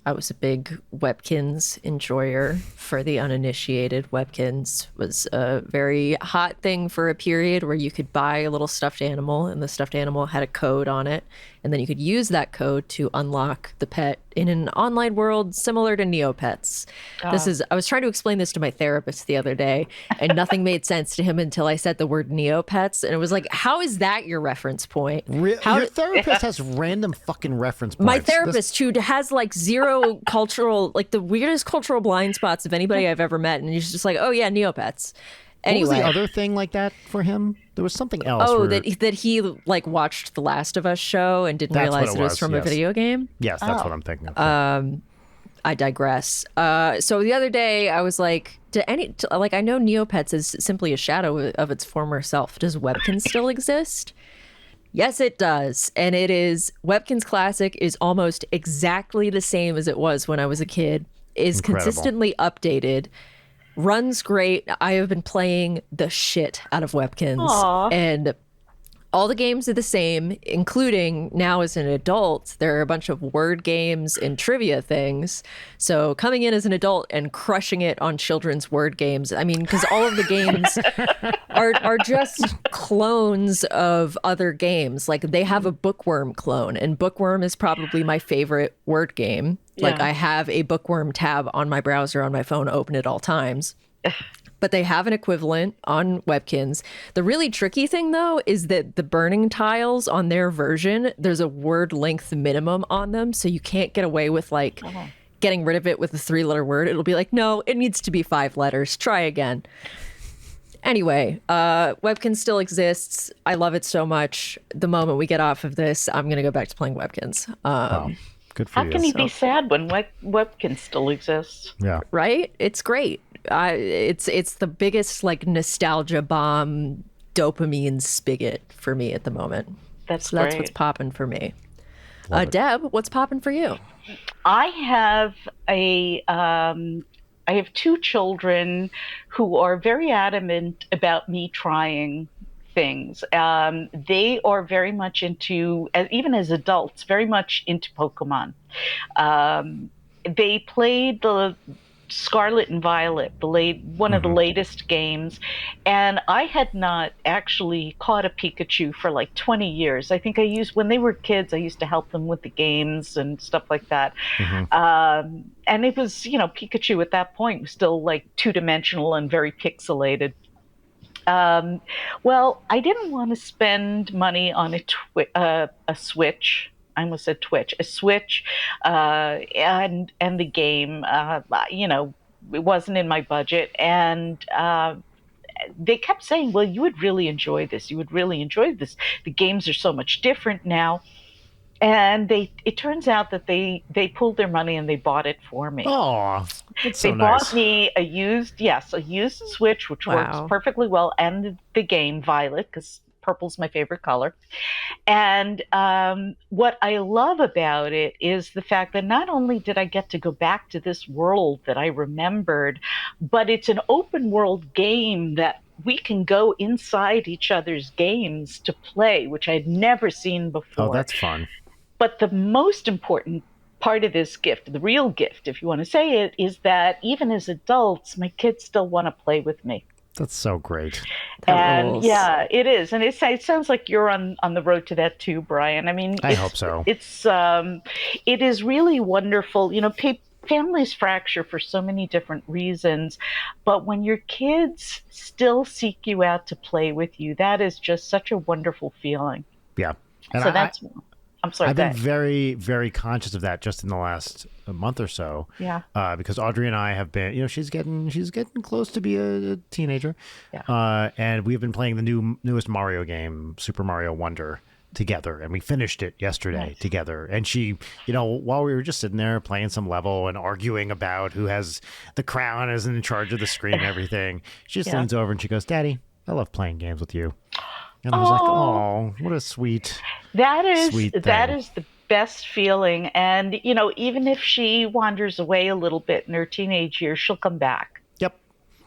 I was a big Webkinz enjoyer. For the uninitiated, Webkinz was a very hot thing for a period where you could buy a little stuffed animal, and the stuffed animal had a code on it, and then you could use that code to unlock the pet in an online world similar to Neopets. I was trying to explain this to my therapist the other day, and nothing made sense to him until I said the word Neopets, and it was like, how is that your reference point? Your therapist has random fucking reference points. My therapist, who has like zero cultural, like the weirdest cultural blind spots of anybody I've ever met, and he's just like, oh yeah, Neopets. Anyway, what was the other thing like that for him? There was something else. Oh, that he like watched the Last of Us show and didn't realize it was from a video game. Yes, that's what I'm thinking of. I digress. So the other day I was like, I know Neopets is simply a shadow of its former self. Does Webkinz still exist? Yes, it does. And it is, Webkinz Classic is almost exactly the same as it was when I was a kid. Is Incredible. Consistently updated. Runs great. I have been playing the shit out of Webkinz. Aww. And all the games are the same, including now as an adult, there are a bunch of word games and trivia things. So coming in as an adult and crushing it on children's word games. I mean, because all of the games are just clones of other games. Like they have a Bookworm clone, and Bookworm is probably my favorite word game. Like I have a Bookworm tab on my browser on my phone open at all times. But they have an equivalent on Webkinz. The really tricky thing, though, is that the burning tiles on their version, there's a word length minimum on them. So you can't get away with like getting rid of it with a 3-letter word. It'll be like, no, it needs to be 5 letters. Try again. Anyway, Webkinz still exists. I love it so much. The moment we get off of this, I'm going to go back to playing Webkinz. Wow. Good for How you. can he be sad when Webkinz still exists? Yeah. Right? It's great. It's the biggest like nostalgia bomb dopamine spigot for me at the moment. That's That's great. what's popping for me. Love it. Deb, what's popping for you? I have I have 2 children who are very adamant about me trying things. They are very much into, even as adults, very much into Pokemon. They played the Scarlet and Violet, one of the latest games, and I had not actually caught a Pikachu for like 20 years. I think when they were kids, I used to help them with the games and stuff like that. And it was, Pikachu at that point was still like 2-dimensional and very pixelated. Well, I didn't want to spend money on a Switch. I almost said Twitch, a Switch, and the game. It wasn't in my budget, and they kept saying, "Well, you would really enjoy this. You would really enjoy this. The games are so much different now." And it turns out that they pulled their money and they bought it for me. Oh, that's so They nice. bought me a used Switch, which works perfectly well, and the game Violet, because purple's my favorite color. And what I love about it is the fact that not only did I get to go back to this world that I remembered, but it's an open world game that we can go inside each other's games to play, which I'd never seen before. Oh, that's fun. But the most important part of this gift, the real gift, if you want to say it, is that even as adults, my kids still want to play with me. That's so great. That And rules. yeah, it is. And it sounds like you're on the road to that too, Brian. I mean, I hope so. It is really wonderful. Families fracture for so many different reasons, but when your kids still seek you out to play with you, that is just such a wonderful feeling. Yeah. And So I'm sorry. I've been very, very conscious of that just in the last month or so. Yeah. Because Audrey and I have been, she's getting close to be a teenager. Yeah. And we've been playing the newest Mario game, Super Mario Wonder, together, and we finished it yesterday together. And she, while we were just sitting there playing some level and arguing about who has the crown, is in charge of the screen and everything, she just leans over and she goes, "Daddy, I love playing games with you." And I was like, "Oh, what a sweet thing." That is the best feeling. And even if she wanders away a little bit in her teenage years, she'll come back. Yep.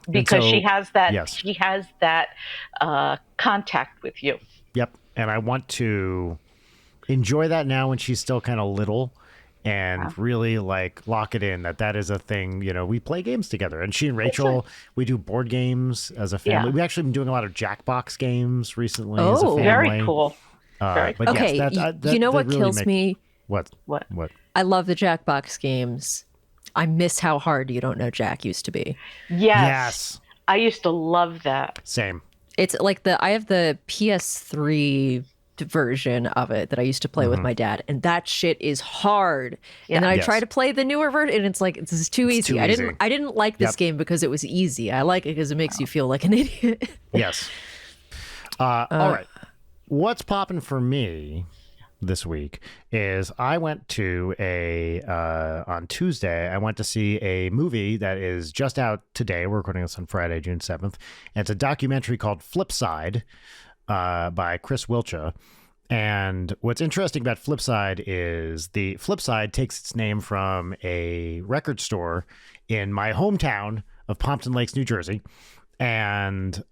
Because she has that. Yes. She has that contact with you. Yep. And I want to enjoy that now when she's still kind of little, and really lock it in that is a thing. We play games together, and she and Rachel, we do board games as a family. We've actually been doing a lot of Jackbox games recently as a family. Very cool. But okay, yes, what really kills me? What? I love the Jackbox games. I miss how hard You Don't Know Jack used to be. Yes. I used to love that. Same. It's like I have the PS3 version of it that I used to play with my dad, and that shit is hard. And then I try to play the newer version, and it's like, this is too easy. Too I easy. didn't like this game because it was easy. I like it because it makes you feel like an idiot. Yes. All right. What's popping for me this week is I went to on Tuesday, I went to see a movie that is just out today. We're recording this on Friday, June 7th. And it's a documentary called Flipside by Chris Wilcha. And what's interesting about Flipside is the Flipside takes its name from a record store in my hometown of Pompton Lakes, New Jersey. And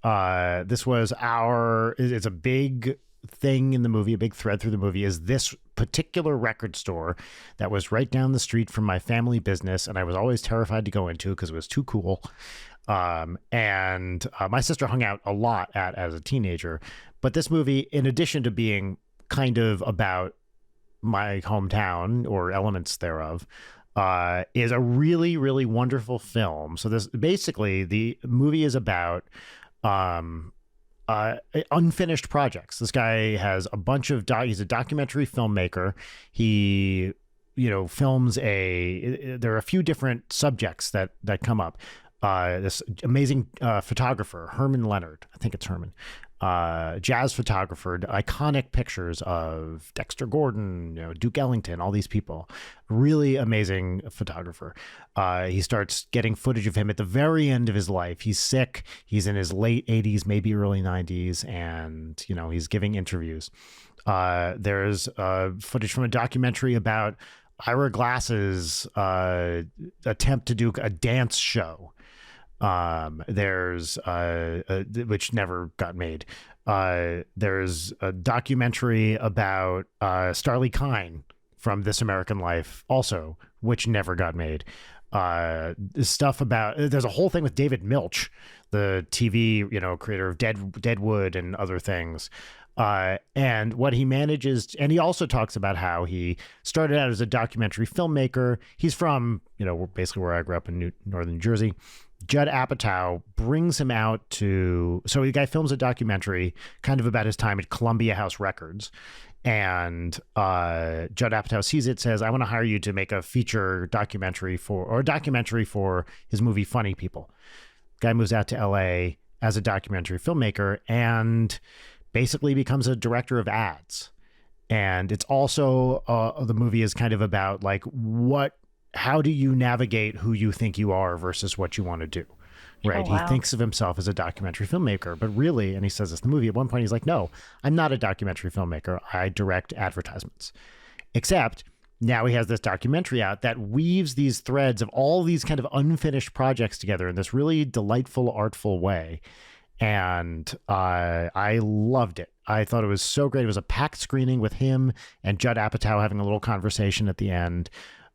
this was it's a big thing in the movie, a big thread through the movie, is this particular record store that was right down the street from my family business, and I was always terrified to go into because it was too cool. And my sister hung out a lot as a teenager. But this movie, in addition to being kind of about my hometown or elements thereof, is a really, really wonderful film. So basically the movie is about unfinished projects. This guy has a bunch of he's a documentary filmmaker. He films there are a few different subjects that come up. This amazing photographer, Herman Leonard, I think it's Herman, jazz photographer, iconic pictures of Dexter Gordon, Duke Ellington, all these people. Really amazing photographer. He starts getting footage of him at the very end of his life. He's sick. He's in his late 80s, maybe early 90s, and he's giving interviews. There's footage from a documentary about Ira Glass's attempt to do a dance show. There's which never got made. There's a documentary about Starley Kine from This American Life, also, which never got made. Stuff about there's a whole thing with David Milch, the TV creator of Deadwood and other things. And what he manages, and he also talks about how he started out as a documentary filmmaker. He's from, basically where I grew up in northern Jersey. Judd Apatow brings him out so the guy films a documentary kind of about his time at Columbia House Records. And Judd Apatow sees it, says, "I want to hire you to make a feature documentary for his movie Funny People." Guy moves out to LA as a documentary filmmaker and basically becomes a director of ads. And it's also the movie is kind of about how do you navigate who you think you are versus what you want to do, right? Oh, wow. He thinks of himself as a documentary filmmaker, but really, and he says this in the movie, at one point he's like, "No, I'm not a documentary filmmaker. I direct advertisements." Except now he has this documentary out that weaves these threads of all these kind of unfinished projects together in this really delightful, artful way. And I loved it. I thought it was so great. It was a packed screening with him and Judd Apatow having a little conversation at the end.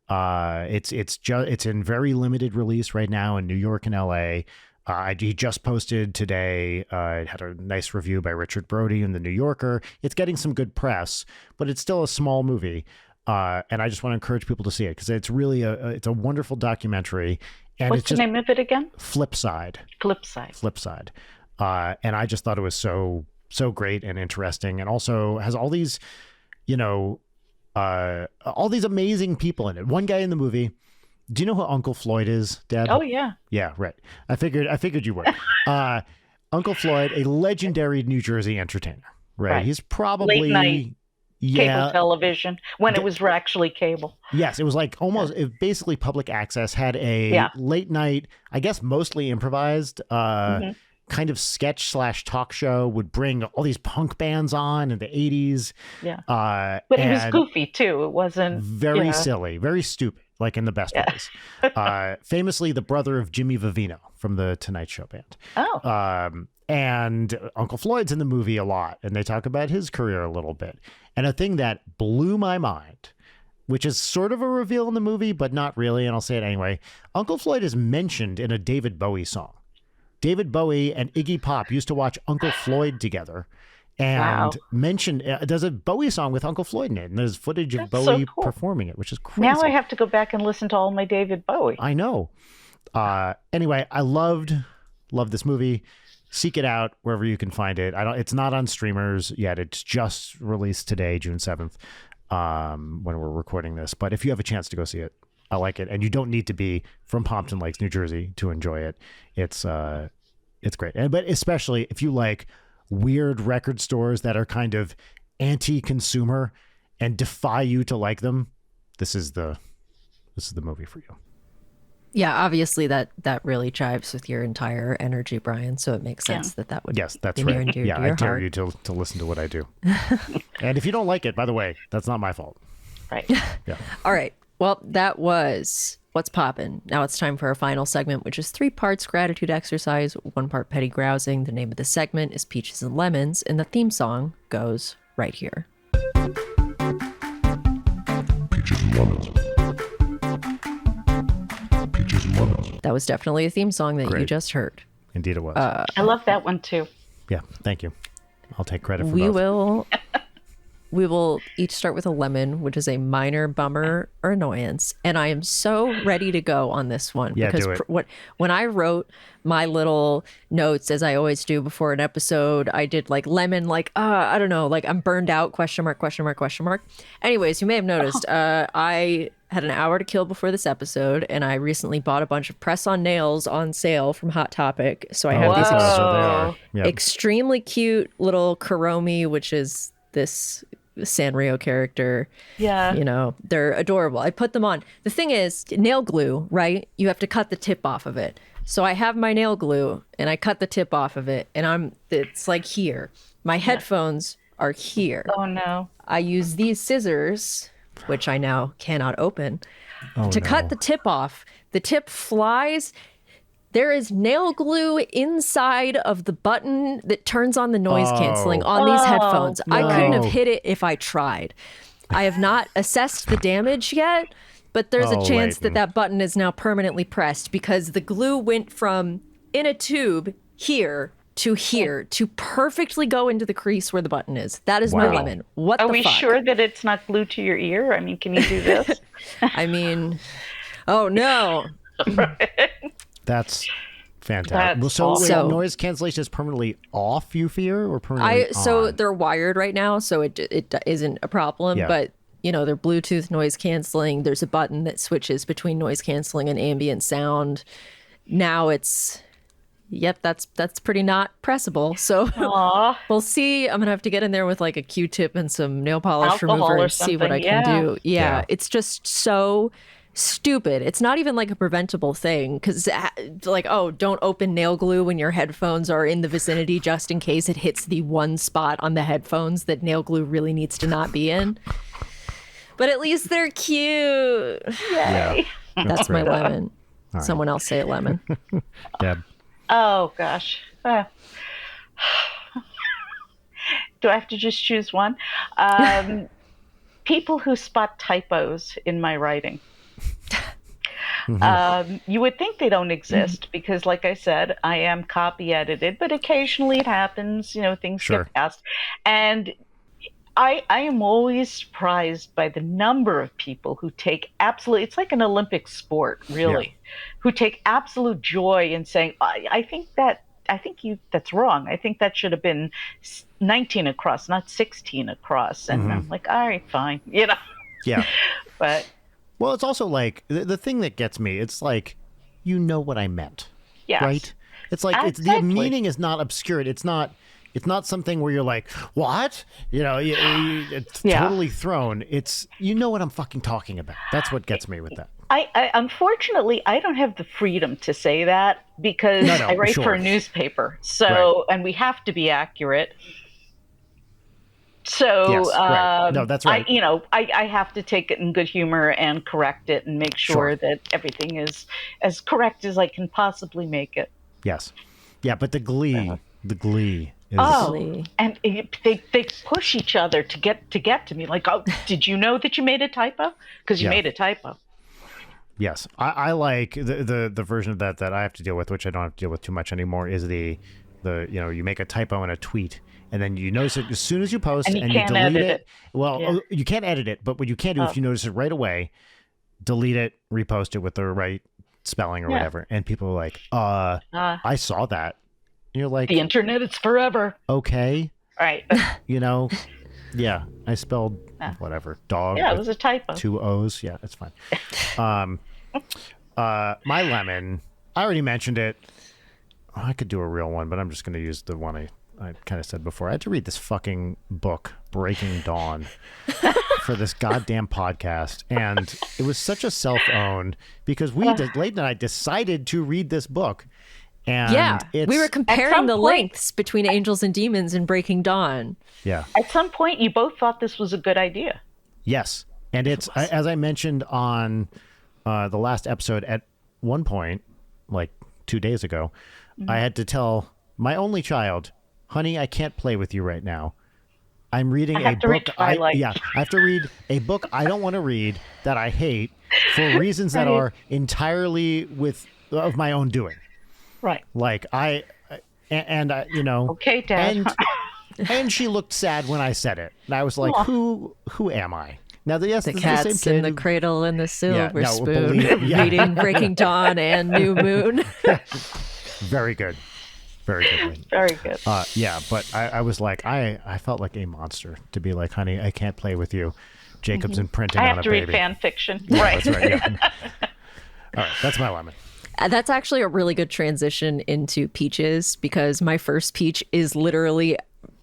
It's in very limited release right now in New York and LA. He just posted today. It had a nice review by Richard Brody in the New Yorker. It's getting some good press, but it's still a small movie. And I just want to encourage people to see it because it's really it's a wonderful documentary. And what's the name of it again? Flipside. Flipside. And I just thought it was so great and interesting, and also has all these, all these amazing people in it. One guy in the movie. Do you know who Uncle Floyd is, Deb? Oh yeah. Yeah, right. I figured you would. Uncle Floyd, a legendary New Jersey entertainer. Right. He's probably late night cable television when it was actually cable. Yes, it was like almost basically public access. Had a late night, I guess mostly improvised kind of sketch / talk show. Would bring all these punk bands on in the 80s. Yeah, but it was goofy too. It wasn't very silly, very stupid, like in the best ways. Famously, the brother of Jimmy Vivino from the Tonight Show band. Oh. And Uncle Floyd's in the movie a lot, and they talk about his career a little bit. And a thing that blew my mind, which is sort of a reveal in the movie, but not really, and I'll say it anyway. Uncle Floyd is mentioned in a David Bowie song. David Bowie and Iggy Pop used to watch Uncle Floyd together and mentioned, does a Bowie song with Uncle Floyd in it. And there's footage of Bowie performing it, which is crazy. Now I have to go back and listen to all my David Bowie. I know. Anyway, I loved this movie. Seek it out wherever you can find it. It's not on streamers yet. It's just released today, June 7th, when we're recording this. But if you have a chance to go see it, I like it. And you don't need to be from Pompton Lakes, New Jersey to enjoy it. It's great. But especially if you like weird record stores that are kind of anti-consumer and defy you to like them, this is the movie for you. Yeah, obviously that really jives with your entire energy, Brian. So it makes sense that would. Yes, that's be right. near and dear Yeah, to your I dare heart. you to listen to what I do. And if you don't like it, by the way, that's not my fault. Right. Yeah. All right. Well, that was What's Poppin'. Now it's time for our final segment, which is 3 parts gratitude exercise, 1 part petty grousing. The name of the segment is Peaches and Lemons, and the theme song goes right here. Peaches and lemons. Peaches and lemons. That was definitely a theme song that you Great. just heard. Indeed it was. I love that one too. Yeah, thank you. I'll take credit for We both. we will each start with a lemon, which is a minor bummer or annoyance. And I am so ready to go on this one. Yeah, because do it. when I wrote my little notes, as I always do before an episode, I did like lemon, like, I don't know, like I'm burned out, question mark, question mark, question mark. Anyways, you may have noticed, I had an hour to kill before this episode, and I recently bought a bunch of press-on nails on sale from Hot Topic. So I have these so they are. Yep. extremely cute little Kuromi, which is this Sanrio character. Yeah. You know, they're adorable. I put them on. The thing is, nail glue, right? You have to cut the tip off of it. So I have my nail glue and I cut the tip off of it, and it's like here. My headphones are here. Oh no. I use these scissors, which I now cannot open, to cut the tip off. The tip flies. There is nail glue inside of the button that turns on the noise canceling on these headphones. I couldn't have hit it if I tried. I have not assessed the damage yet, but there's a chance Leighton. that button is now permanently pressed because the glue went from in a tube here to perfectly go into the crease where the button is. That is my Wow. lemon. What Are the we fuck? sure that it's not glued to your ear? I mean, can you do this? I mean, oh no. That's fantastic. That's Well, awesome. So- noise cancellation is permanently off, you fear, or permanently So on? they're wired right now, so it isn't a problem. Yeah. But you know, they're Bluetooth noise canceling. There's a button that switches between noise canceling and ambient sound. Now it's, that's pretty not pressable. So Aw. we'll see. I'm gonna have to get in there with like a Q-tip and some nail polish Alcohol remover or and see what I something, can yeah. do. Yeah. It's just so stupid. It's not even like a preventable thing because like, oh, don't open nail glue when your headphones are in the vicinity just in case it hits the one spot on the headphones that nail glue really needs to not be in. But at least they're cute. Yeah. That's my great. lemon. Someone else say it, lemon. Deb. Oh gosh. Do I have to just choose one? People who spot typos in my writing. You would think they don't exist because, like I said, I am copy edited, but occasionally it happens. You know, things Sure. get passed, and I am always surprised by the number of people who take absolute. It's like an Olympic sport, really, who take absolute joy in saying, I think that's wrong. I think that should have been 19 across, not 16 across. And I'm like, all right, fine, you know. Yeah. But Well, it's also like the thing that gets me. It's like, you know what I meant, yes. right? It's like it's the Exactly. meaning is not obscured. It's not something where you're like, what? It's Yeah. totally thrown. It's you know what I'm fucking talking about. That's what gets me with that. I unfortunately I don't have the freedom to say that because No, I write sure. for a newspaper. So and we have to be accurate. So Yes, right. No, that's right. I have to take it in good humor and correct it and make sure Sure. that everything is as correct as I can possibly make it. Yes. Yeah, but the glee is Really? And they push each other to get to me. Like, oh, did you know that you made a typo? Because you Yeah. made a typo. Yes, I like the version of that I have to deal with, which I don't have to deal with too much anymore. Is the you make a typo in a tweet, and then you notice it as soon as you post, And you you can't delete edit it. it. Well, Yeah. you can't edit it, but what you can do if you notice it right away, delete it, repost it with the right spelling or Yeah. whatever, and people are like, I saw that." And you're like, The internet is forever. okay, Right. yeah, I spelled whatever dog. Yeah, it with was a typo. 2 O's. Yeah, that's fine. My lemon, I already mentioned it. I could do a real one, but I'm just going to use the one I kind of said before. I had to read this fucking book, Breaking Dawn, for this goddamn podcast. And it was such a self-own because Leighton and I decided to read this book. And Yeah, it's, we were comparing some the point- lengths between Angels and Demons and Breaking Dawn. yeah. At some point, you both thought this was a good idea. Yes. And it's, as I mentioned on the last episode, at one point, like 2 days ago, I had to tell my only child, honey, I can't play with you right now. I'm reading I a have to read book. Twilight. I have to read a book I don't want to read that I hate for reasons that Right. are entirely of my own doing. Right. Like I, Okay, Dad. and she looked sad when I said it. And I was like, Aw. who am I? Now, yes, The this cats is the same in kid the cradle and the silver no, spoon, yeah. reading Breaking Dawn and New Moon. Very good. Very good. Very good. Yeah, but I was like, I felt like a monster to be like, honey, I can't play with you. Jacob's imprinting I on have a to read baby. fan fiction. Yeah, Right. that's right. Yeah. All right, that's my lemon. That's actually a really good transition into peaches because my first peach is literally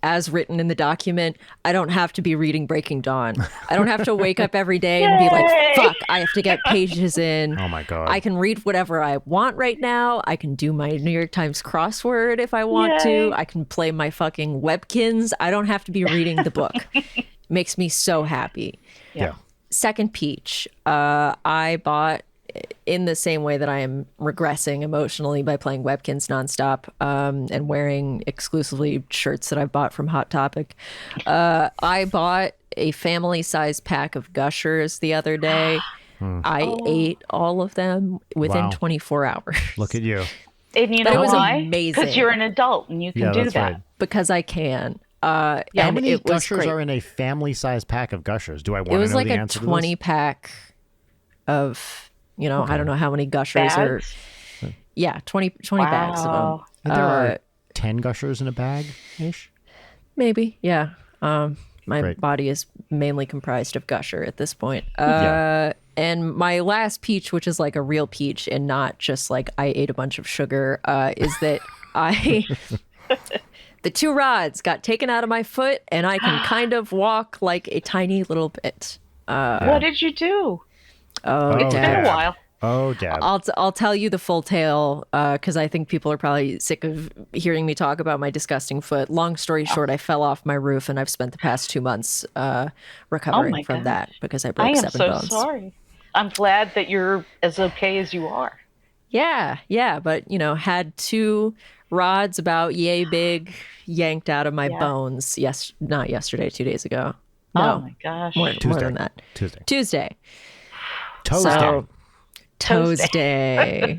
as written in the document. I don't have to be reading Breaking Dawn. I don't have to wake up every day and be like, Yay! fuck, I have to get pages in. Oh my God. I can read whatever I want right now. I can do my New York Times crossword if I want Yay. to. I can play my fucking Webkins. I don't have to be reading the book. Makes me so happy. Yeah. Second peach, I bought in the same way that I am regressing emotionally by playing Webkins nonstop and wearing exclusively shirts that I've bought from Hot Topic. I bought a family-sized pack of Gushers the other day. I ate all of them within Wow. 24 hours. Look at you. And you But it know was why? amazing. Because you're an adult and you can Yeah, do that's that. right. Because I can. How And many it was Gushers great. are in a family-sized pack of Gushers? Do I want It to know was like the a answer 20 to pack of, I don't know how many Gushers Bags? Yeah, 20 bags of them. Wow. this? There are 10 Gushers in a bag-ish? Maybe, yeah. My Great. body is mainly comprised of Gusher at this point. Yeah. And my last peach, which is like a real peach and not just like I ate a bunch of sugar, is that the 2 rods got taken out of my foot and I can kind of walk like a tiny little bit. What did you do? Oh, It's been Dad. a while. Oh, Dad. I'll tell you the full tale because I think people are probably sick of hearing me talk about my disgusting foot. Long story short, I fell off my roof and I've spent the past 2 months recovering my from gosh. that because I I broke am 7 so bones. sorry. I'm glad that you're as okay as you are. Yeah, but had 2 rods about yay big yanked out of my Yeah. bones. Yes, not yesterday, 2 days ago. Oh No, my gosh. more Tuesday. than that. Tuesday. Tuesday. Toes Toes Day.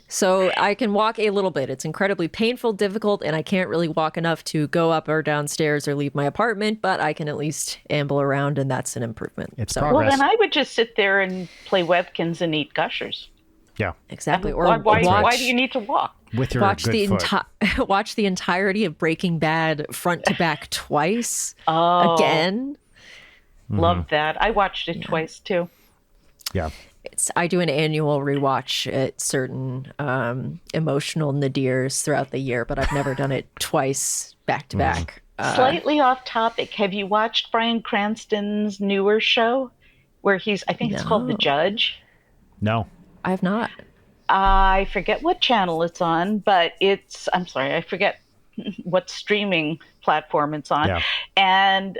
So I can walk a little bit. It's incredibly painful, difficult, and I can't really walk enough to go up or downstairs or leave my apartment, but I can at least amble around, and that's an improvement. It's so, progress. Well, then I would just sit there and play Webkins and eat Gushers. Yeah. exactly. Or Why watch, do you need to walk? With your watch good the foot. watch the entirety of Breaking Bad front to back twice Oh. again. Love that. I watched it twice too. Yeah. I do an annual rewatch at certain emotional nadirs throughout the year, but I've never done it twice back to back. Slightly off topic. Have you watched Bryan Cranston's newer show where I think it's called The No. Judge? No. I have not. I forget what channel it's on, but I'm sorry, I forget what streaming platform it's on. Yeah. And,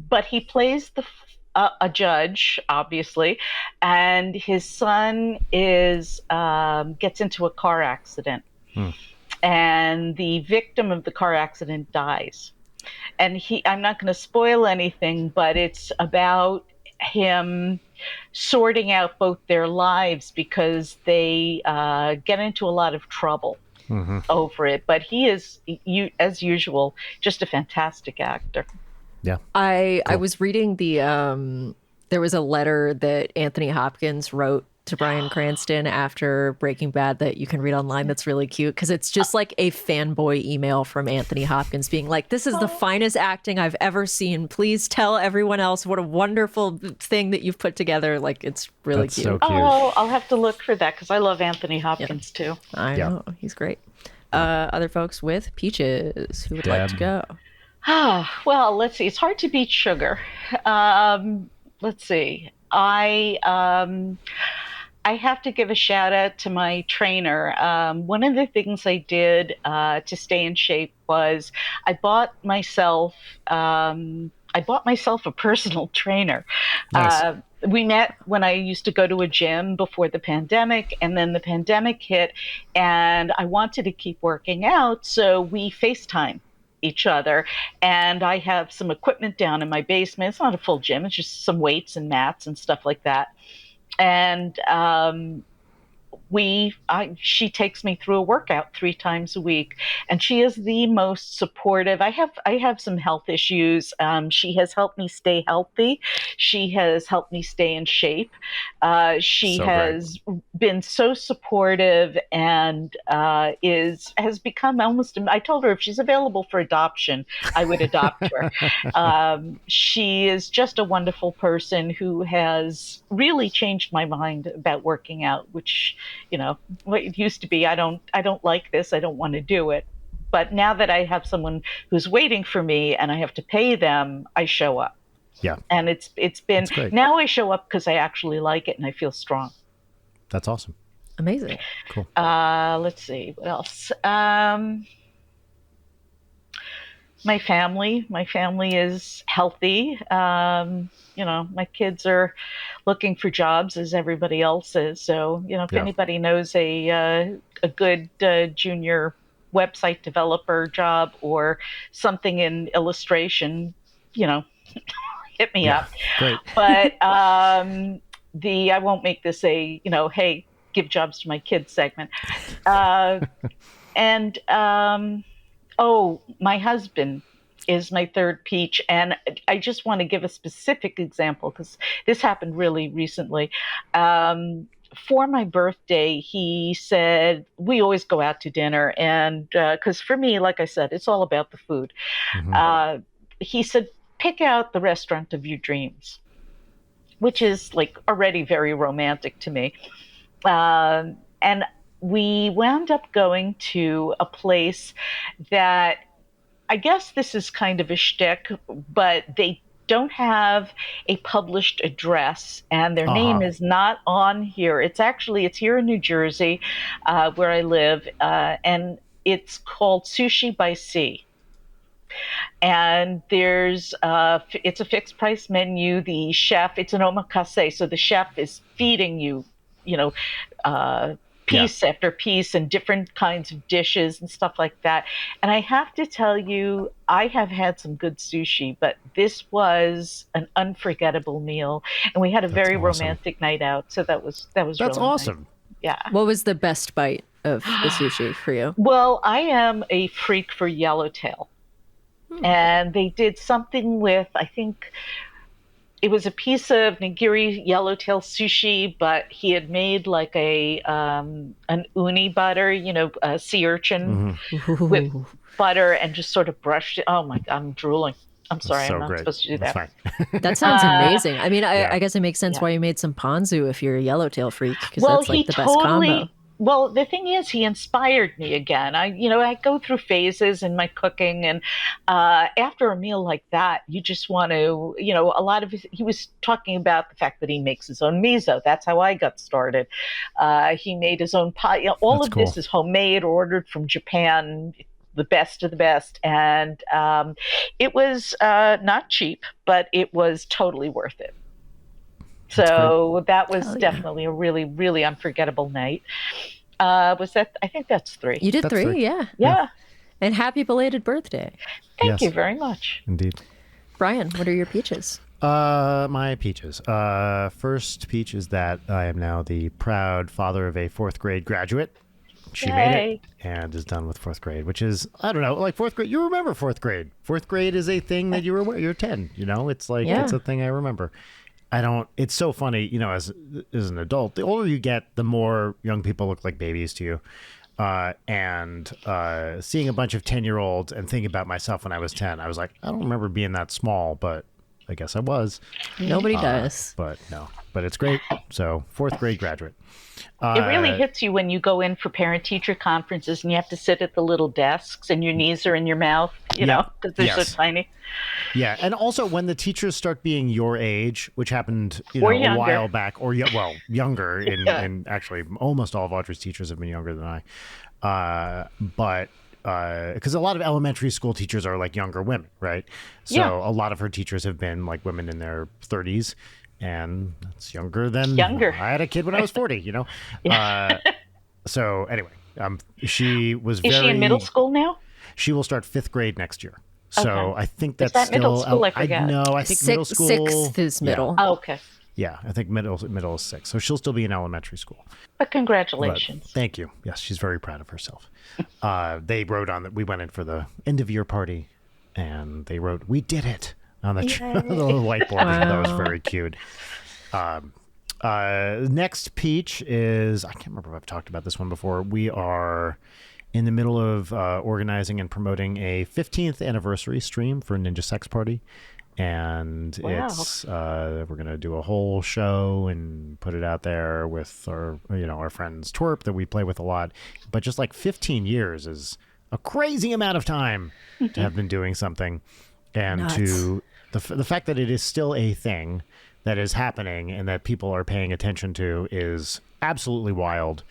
but he plays a judge, obviously, and his son gets into a car accident. And the victim of the car accident dies. And I'm not going to spoil anything, but it's about him sorting out both their lives because they get into a lot of trouble over it. But he is, as usual, just a fantastic actor. Yeah. I was reading there was a letter that Anthony Hopkins wrote to Bryan Cranston after Breaking Bad that you can read online. That's really cute because it's just like a fanboy email from Anthony Hopkins being like, this is the finest acting I've ever seen. Please tell everyone else what a wonderful thing that you've put together. Like, it's really That's cute. so cute. Oh, I'll have to look for that because I love Anthony Hopkins too. I know. He's great. Other folks with peaches who would like to Deb. go. Well, let's see. It's hard to beat sugar. Let's see. I have to give a shout out to my trainer. One of the things I did to stay in shape was I bought myself a personal trainer. Nice. We met when I used to go to a gym before the pandemic, and then the pandemic hit, and I wanted to keep working out, so we FaceTime each other. And I have some equipment down in my basement. It's not a full gym, it's just some weights and mats and stuff like that. And she takes me through a workout 3 times a week, and she is the most supportive. I have some health issues. She has helped me stay healthy. She has helped me stay in shape. She has been so supportive and has become almost. I told her if she's available for adoption, I would adopt her. She is just a wonderful person who has really changed my mind about working out, which, what it used to be, I don't like this, I don't want to do it. But now that I have someone who's waiting for me and I have to pay them, I show up. Yeah. And it's been, great. now I show up because I actually like it and I feel strong. That's awesome. Amazing. Cool. Let's see, what else? My family is healthy. My kids are looking for jobs as everybody else is. So, if anybody knows a good junior website developer job or something in illustration, hit me up. Great. But I won't make this a, hey, give jobs to my kids segment. My husband is my third peach. And I just want to give a specific example because this happened really recently. For my birthday, he said, we always go out to dinner. And because for me, like I said, it's all about the food. He said, pick out the restaurant of your dreams, which is like already very romantic to me. And we wound up going to a place that, I guess this is kind of a shtick, but they don't have a published address and their name is not on here. It's here in New Jersey, where I live, and it's called Sushi by Sea. And it's a fixed price menu. The chef, it's an omakase, so the chef is feeding you, piece after piece and different kinds of dishes and stuff like that. And I have to tell you, I have had some good sushi, but this was an unforgettable meal. And we had a very romantic night out. So that was That's really awesome. nice. Yeah. What was the best bite of the sushi for you? Well, I am a freak for yellowtail. And they did something with, I think, it was a piece of nigiri yellowtail sushi, but he had made like an uni butter, a sea urchin with butter and just sort of brushed it. Oh my God, I'm drooling. I'm sorry, So I'm not great. supposed to do That's that. fine. That sounds amazing. I mean, Yeah. I guess it makes sense Yeah. why you made some ponzu if you're a yellowtail freak, because Well, that's like the best combo. well, the thing is, he inspired me again. I go through phases in my cooking, and after a meal like that, you just want to, a lot of he was talking about the fact that he makes his own miso. That's how I got started. He made his own pie. All That's of cool. this is homemade, ordered from Japan. The best of the best, and it was not cheap, but it was totally worth it. That's great. So that was Hell yeah. definitely a really, really unforgettable night. Was that? I think that's three. You did That's three, three. yeah. Yeah. And happy belated birthday. Thank Yes. you very much. Indeed. Brian, what are your peaches? My peaches. First peach is that I am now the proud father of a fourth grade graduate. She made Yay. it and is done with fourth grade, which is, I don't know, like fourth grade. You remember fourth grade. Fourth grade is a thing that you're 10, it's like, Yeah. it's a thing I remember. It's so funny, as an adult, the older you get, the more young people look like babies to you. And seeing a bunch of 10-year-olds and thinking about myself when I was 10, I was like, I don't remember being that small, but I guess I was. Nobody does. But no, but it's great. So fourth grade graduate. It really hits you when you go in for parent-teacher conferences and you have to sit at the little desks and your knees are in your mouth, Yeah. because they're Yes. so tiny. Yeah, and also when the teachers start being your age, which happened, Or a younger. while back, or younger. Yeah. And actually, almost all of Audrey's teachers have been younger than I. But because a lot of elementary school teachers are like younger women, right? So Yeah. a lot of her teachers have been like women in their 30s, and that's younger than Younger. I had a kid when I was 40. So anyway, she was Is very. she in middle school now? She will start fifth grade next year. So Okay. I think Is that's that middle still. school? I forget. know. I think middle school. Sixth is middle. Oh, okay. Yeah, I think middle is 6. So she'll still be in elementary school. But But congratulations. thank you. Yes, she's very proud of herself. They wrote on that. We went in for the end of year party, and they wrote, "We did it" on the, the little whiteboard. That was very cute. Next peach is, I can't remember if I've talked about this one before. We are in the middle of organizing and promoting a 15th anniversary stream for Ninja Sex Party. And Wow. it's we're gonna do a whole show and put it out there with our friends Twerp that we play with a lot. But just like 15 years is a crazy amount of time to have been doing something, and Nuts. to the fact that it is still a thing that is happening and that people are paying attention to is absolutely wild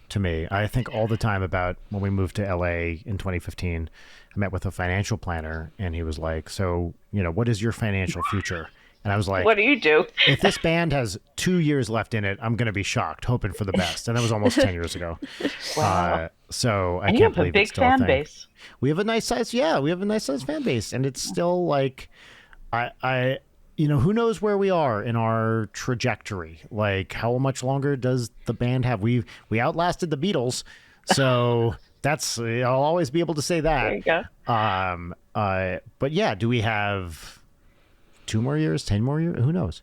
to me. I think all the time about when we moved to LA in 2015. I met with a financial planner, and he was like, "So, what is your financial future?" And I was like, What do you do? "If this band has 2 years left in it, I'm going to be shocked, hoping for the best." And that was almost 10 years ago. Wow. So I And you can't have a believe big it's still a fan thing. base. We have a nice size, fan base, and it's still like, I who knows where we are in our trajectory? Like, how much longer does the band have? We outlasted the Beatles, so that's I'll always be able to say that. There you go. But yeah, do we have 2 more years, 10 more years? Who knows?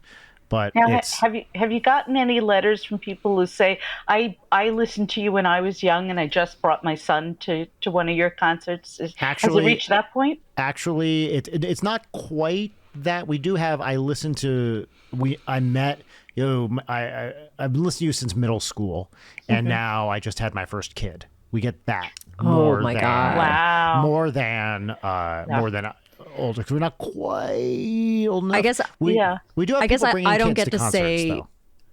But Now, it's have you gotten any letters from people who say, I listened to you when I was young and I just brought my son to one of your concerts? Has Actually- it reached that point? actually it's not quite that. We do have. I listened to. I met. I've been listening to you since middle school, and now I just had my first kid. We get that. Oh my God. Wow. More than older, because we're not quite old enough. I guess- we Yeah. we do have I guess people bringing I don't kids get to concerts, say though.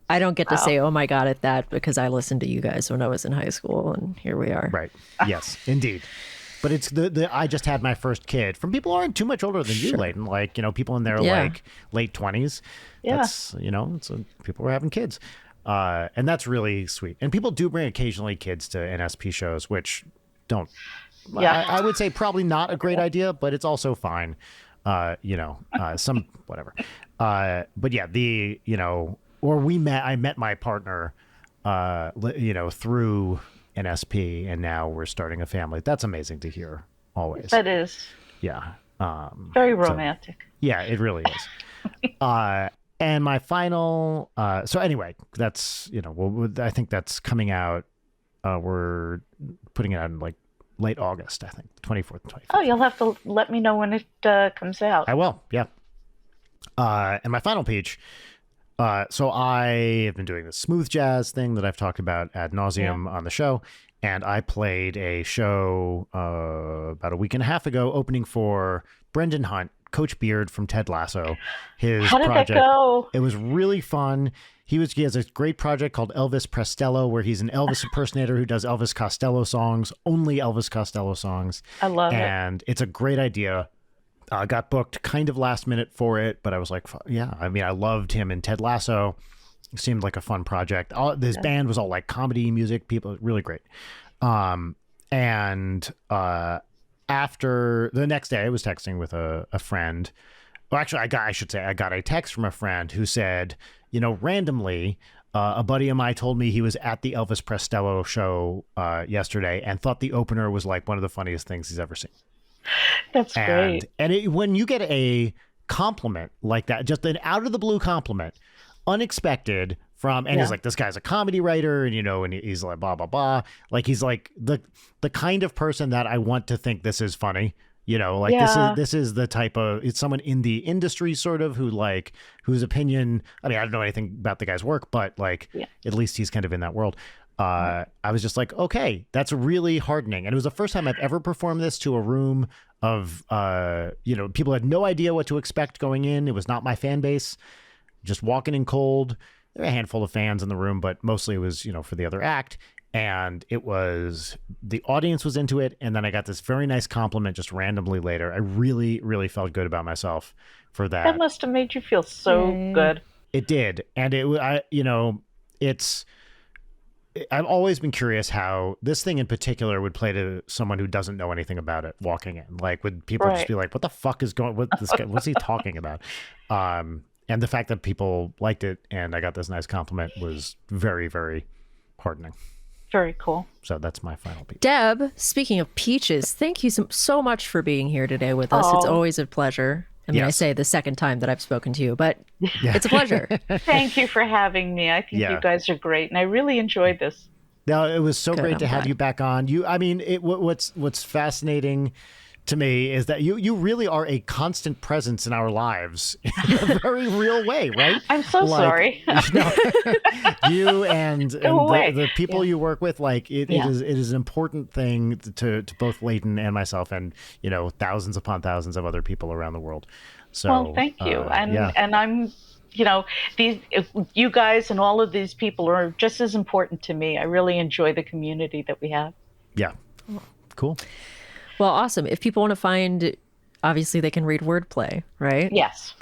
I don't get to say oh my God at that because I listened to you guys when I was in high school and here we are. Right. Yes, indeed. But it's the I just had my first kid from people who aren't too much older than you, Leighton. Like, people in their Yeah. like late 20s. Yeah. That's, people were having kids. And that's really sweet. And people do bring occasionally kids to NSP shows, which don't. Yeah. I would say probably not a great idea, but it's also fine. Some whatever. But yeah, I met my partner, through NSP, and now we're starting a family. That's amazing to hear. Always. That is Yeah. very romantic. Yeah, it really is. And my final. So anyway, that's I think that's coming out. We're putting it out in like late August, I think, 24th and 25th. Oh, you'll have to let me know when it comes out. I will, yeah. And my final peach. So I have been doing this smooth jazz thing that I've talked about ad nauseum on the show, and I played a show about a week and a half ago, opening for Brendan Hunt, Coach Beard from Ted Lasso. How did that go? It was really fun. He has a great project called Elvis Prestello, where he's an Elvis impersonator who does Elvis Costello songs, only Elvis Costello songs. I love it. And it's a great idea. Got booked kind of last minute for it, but I was like, yeah, I mean, I loved him in Ted Lasso. It seemed like a fun project. This band was all like comedy music, people, really great. After the next day, I was texting with a friend. Well, actually, I got a text from a friend who said, randomly, a buddy of mine told me he was at the Elvis Prestello show yesterday and thought the opener was like one of the funniest things he's ever seen. That's great. And when you get a compliment like that, just an out of the blue compliment, unexpected he's like, this guy's a comedy writer, and he's like, blah, blah, blah. Like, he's like the kind of person that I want to think this is funny. This is the type of, it's someone in the industry sort of whose opinion, I mean, I don't know anything about the guy's work, but at least he's kind of in that world. I was just like, okay, that's really hardening. And it was the first time I've ever performed this to a room of, people had no idea what to expect going in. It was not my fan base, just walking in cold. There were a handful of fans in the room, but mostly it was, for the other act. And the audience was into it. And then I got this very nice compliment just randomly later. I really, really felt good about myself for that. That must have made you feel so good. It did. And I've always been curious how this thing in particular would play to someone who doesn't know anything about it walking in. Like, would people just be like, what the fuck is going, what's he talking about? And the fact that people liked it and I got this nice compliment was very, very heartening. Very cool. So that's my final peach. Deb, speaking of peaches, thank you so much for being here today with us. It's always a pleasure. I mean, I say the second time that I've spoken to you, but it's a pleasure. Thank you for having me. I think you guys are great, and I really enjoyed this. No, it was so great to have you back on. What's fascinating to me is that you really are a constant presence in our lives in a very real way, right? I'm so sorry. You and the people you work with, it is an important thing to both Leighton and myself, and thousands upon thousands of other people around the world. So, well, thank you, and I'm. You guys and all of these people are just as important to me. I really enjoy the community that we have. Yeah, cool. Well, awesome. If people want to find, obviously they can read wordplay, right? Yes.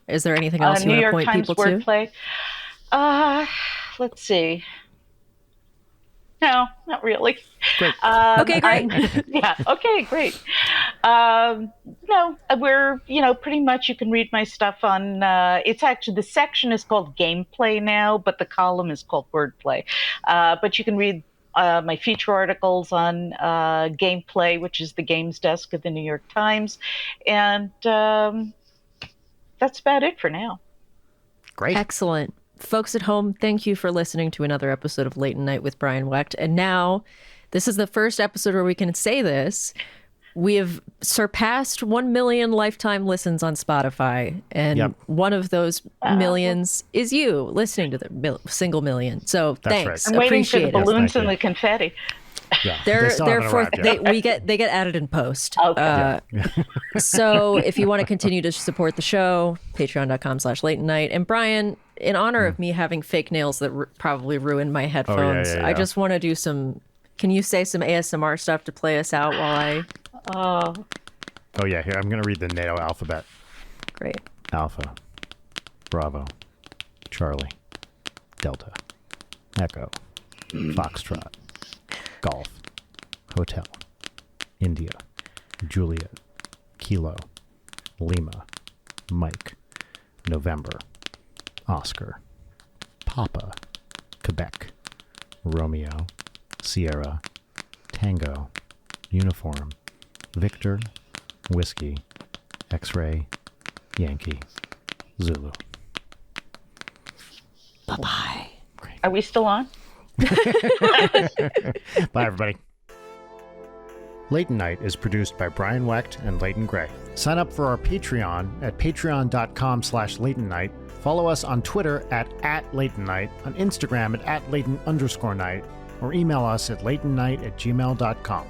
Is there anything else you want to point people to? New York Times wordplay. Let's see. No, not really. Great. Okay, great. Okay, great. No, we're, pretty much you can read my stuff on, it's actually, the section is called gameplay now, but the column is called wordplay. But you can read my feature articles on Gameplay, which is the games desk of the New York Times. And that's about it for now. Great. Excellent. Folks at home, thank you for listening to another episode of Late Night with Brian Wecht. And now, this is the first episode where we can say this. We have surpassed 1 million lifetime listens on Spotify. And one of those millions is you listening to the single million. So thanks. Right. I'm waiting for the Appreciate it. balloons and the confetti. Yeah, they get added in post. Okay. So if you want to continue to support the show, patreon.com/late night. And Brian, in honor of me having fake nails that probably ruined my headphones, I just want to do can you say some ASMR stuff to play us out while I... Oh yeah, here, I'm going to read the NATO alphabet. Great. Alpha, Bravo, Charlie, Delta, Echo, Foxtrot, Golf, Hotel, India, Juliet, Kilo, Lima, Mike, November, Oscar, Papa, Quebec, Romeo, Sierra, Tango, Uniform, Victor, Whiskey, X-Ray, Yankee, Zulu. Bye-bye. Great. Are we still on? Bye, everybody. Leighton Night is produced by Brian Wecht and Leighton Gray. Sign up for our Patreon at patreon.com/Leighton Night. Follow us on Twitter at Leighton Night, on Instagram at Leighton_Night, or email us at leightonnight@gmail.com.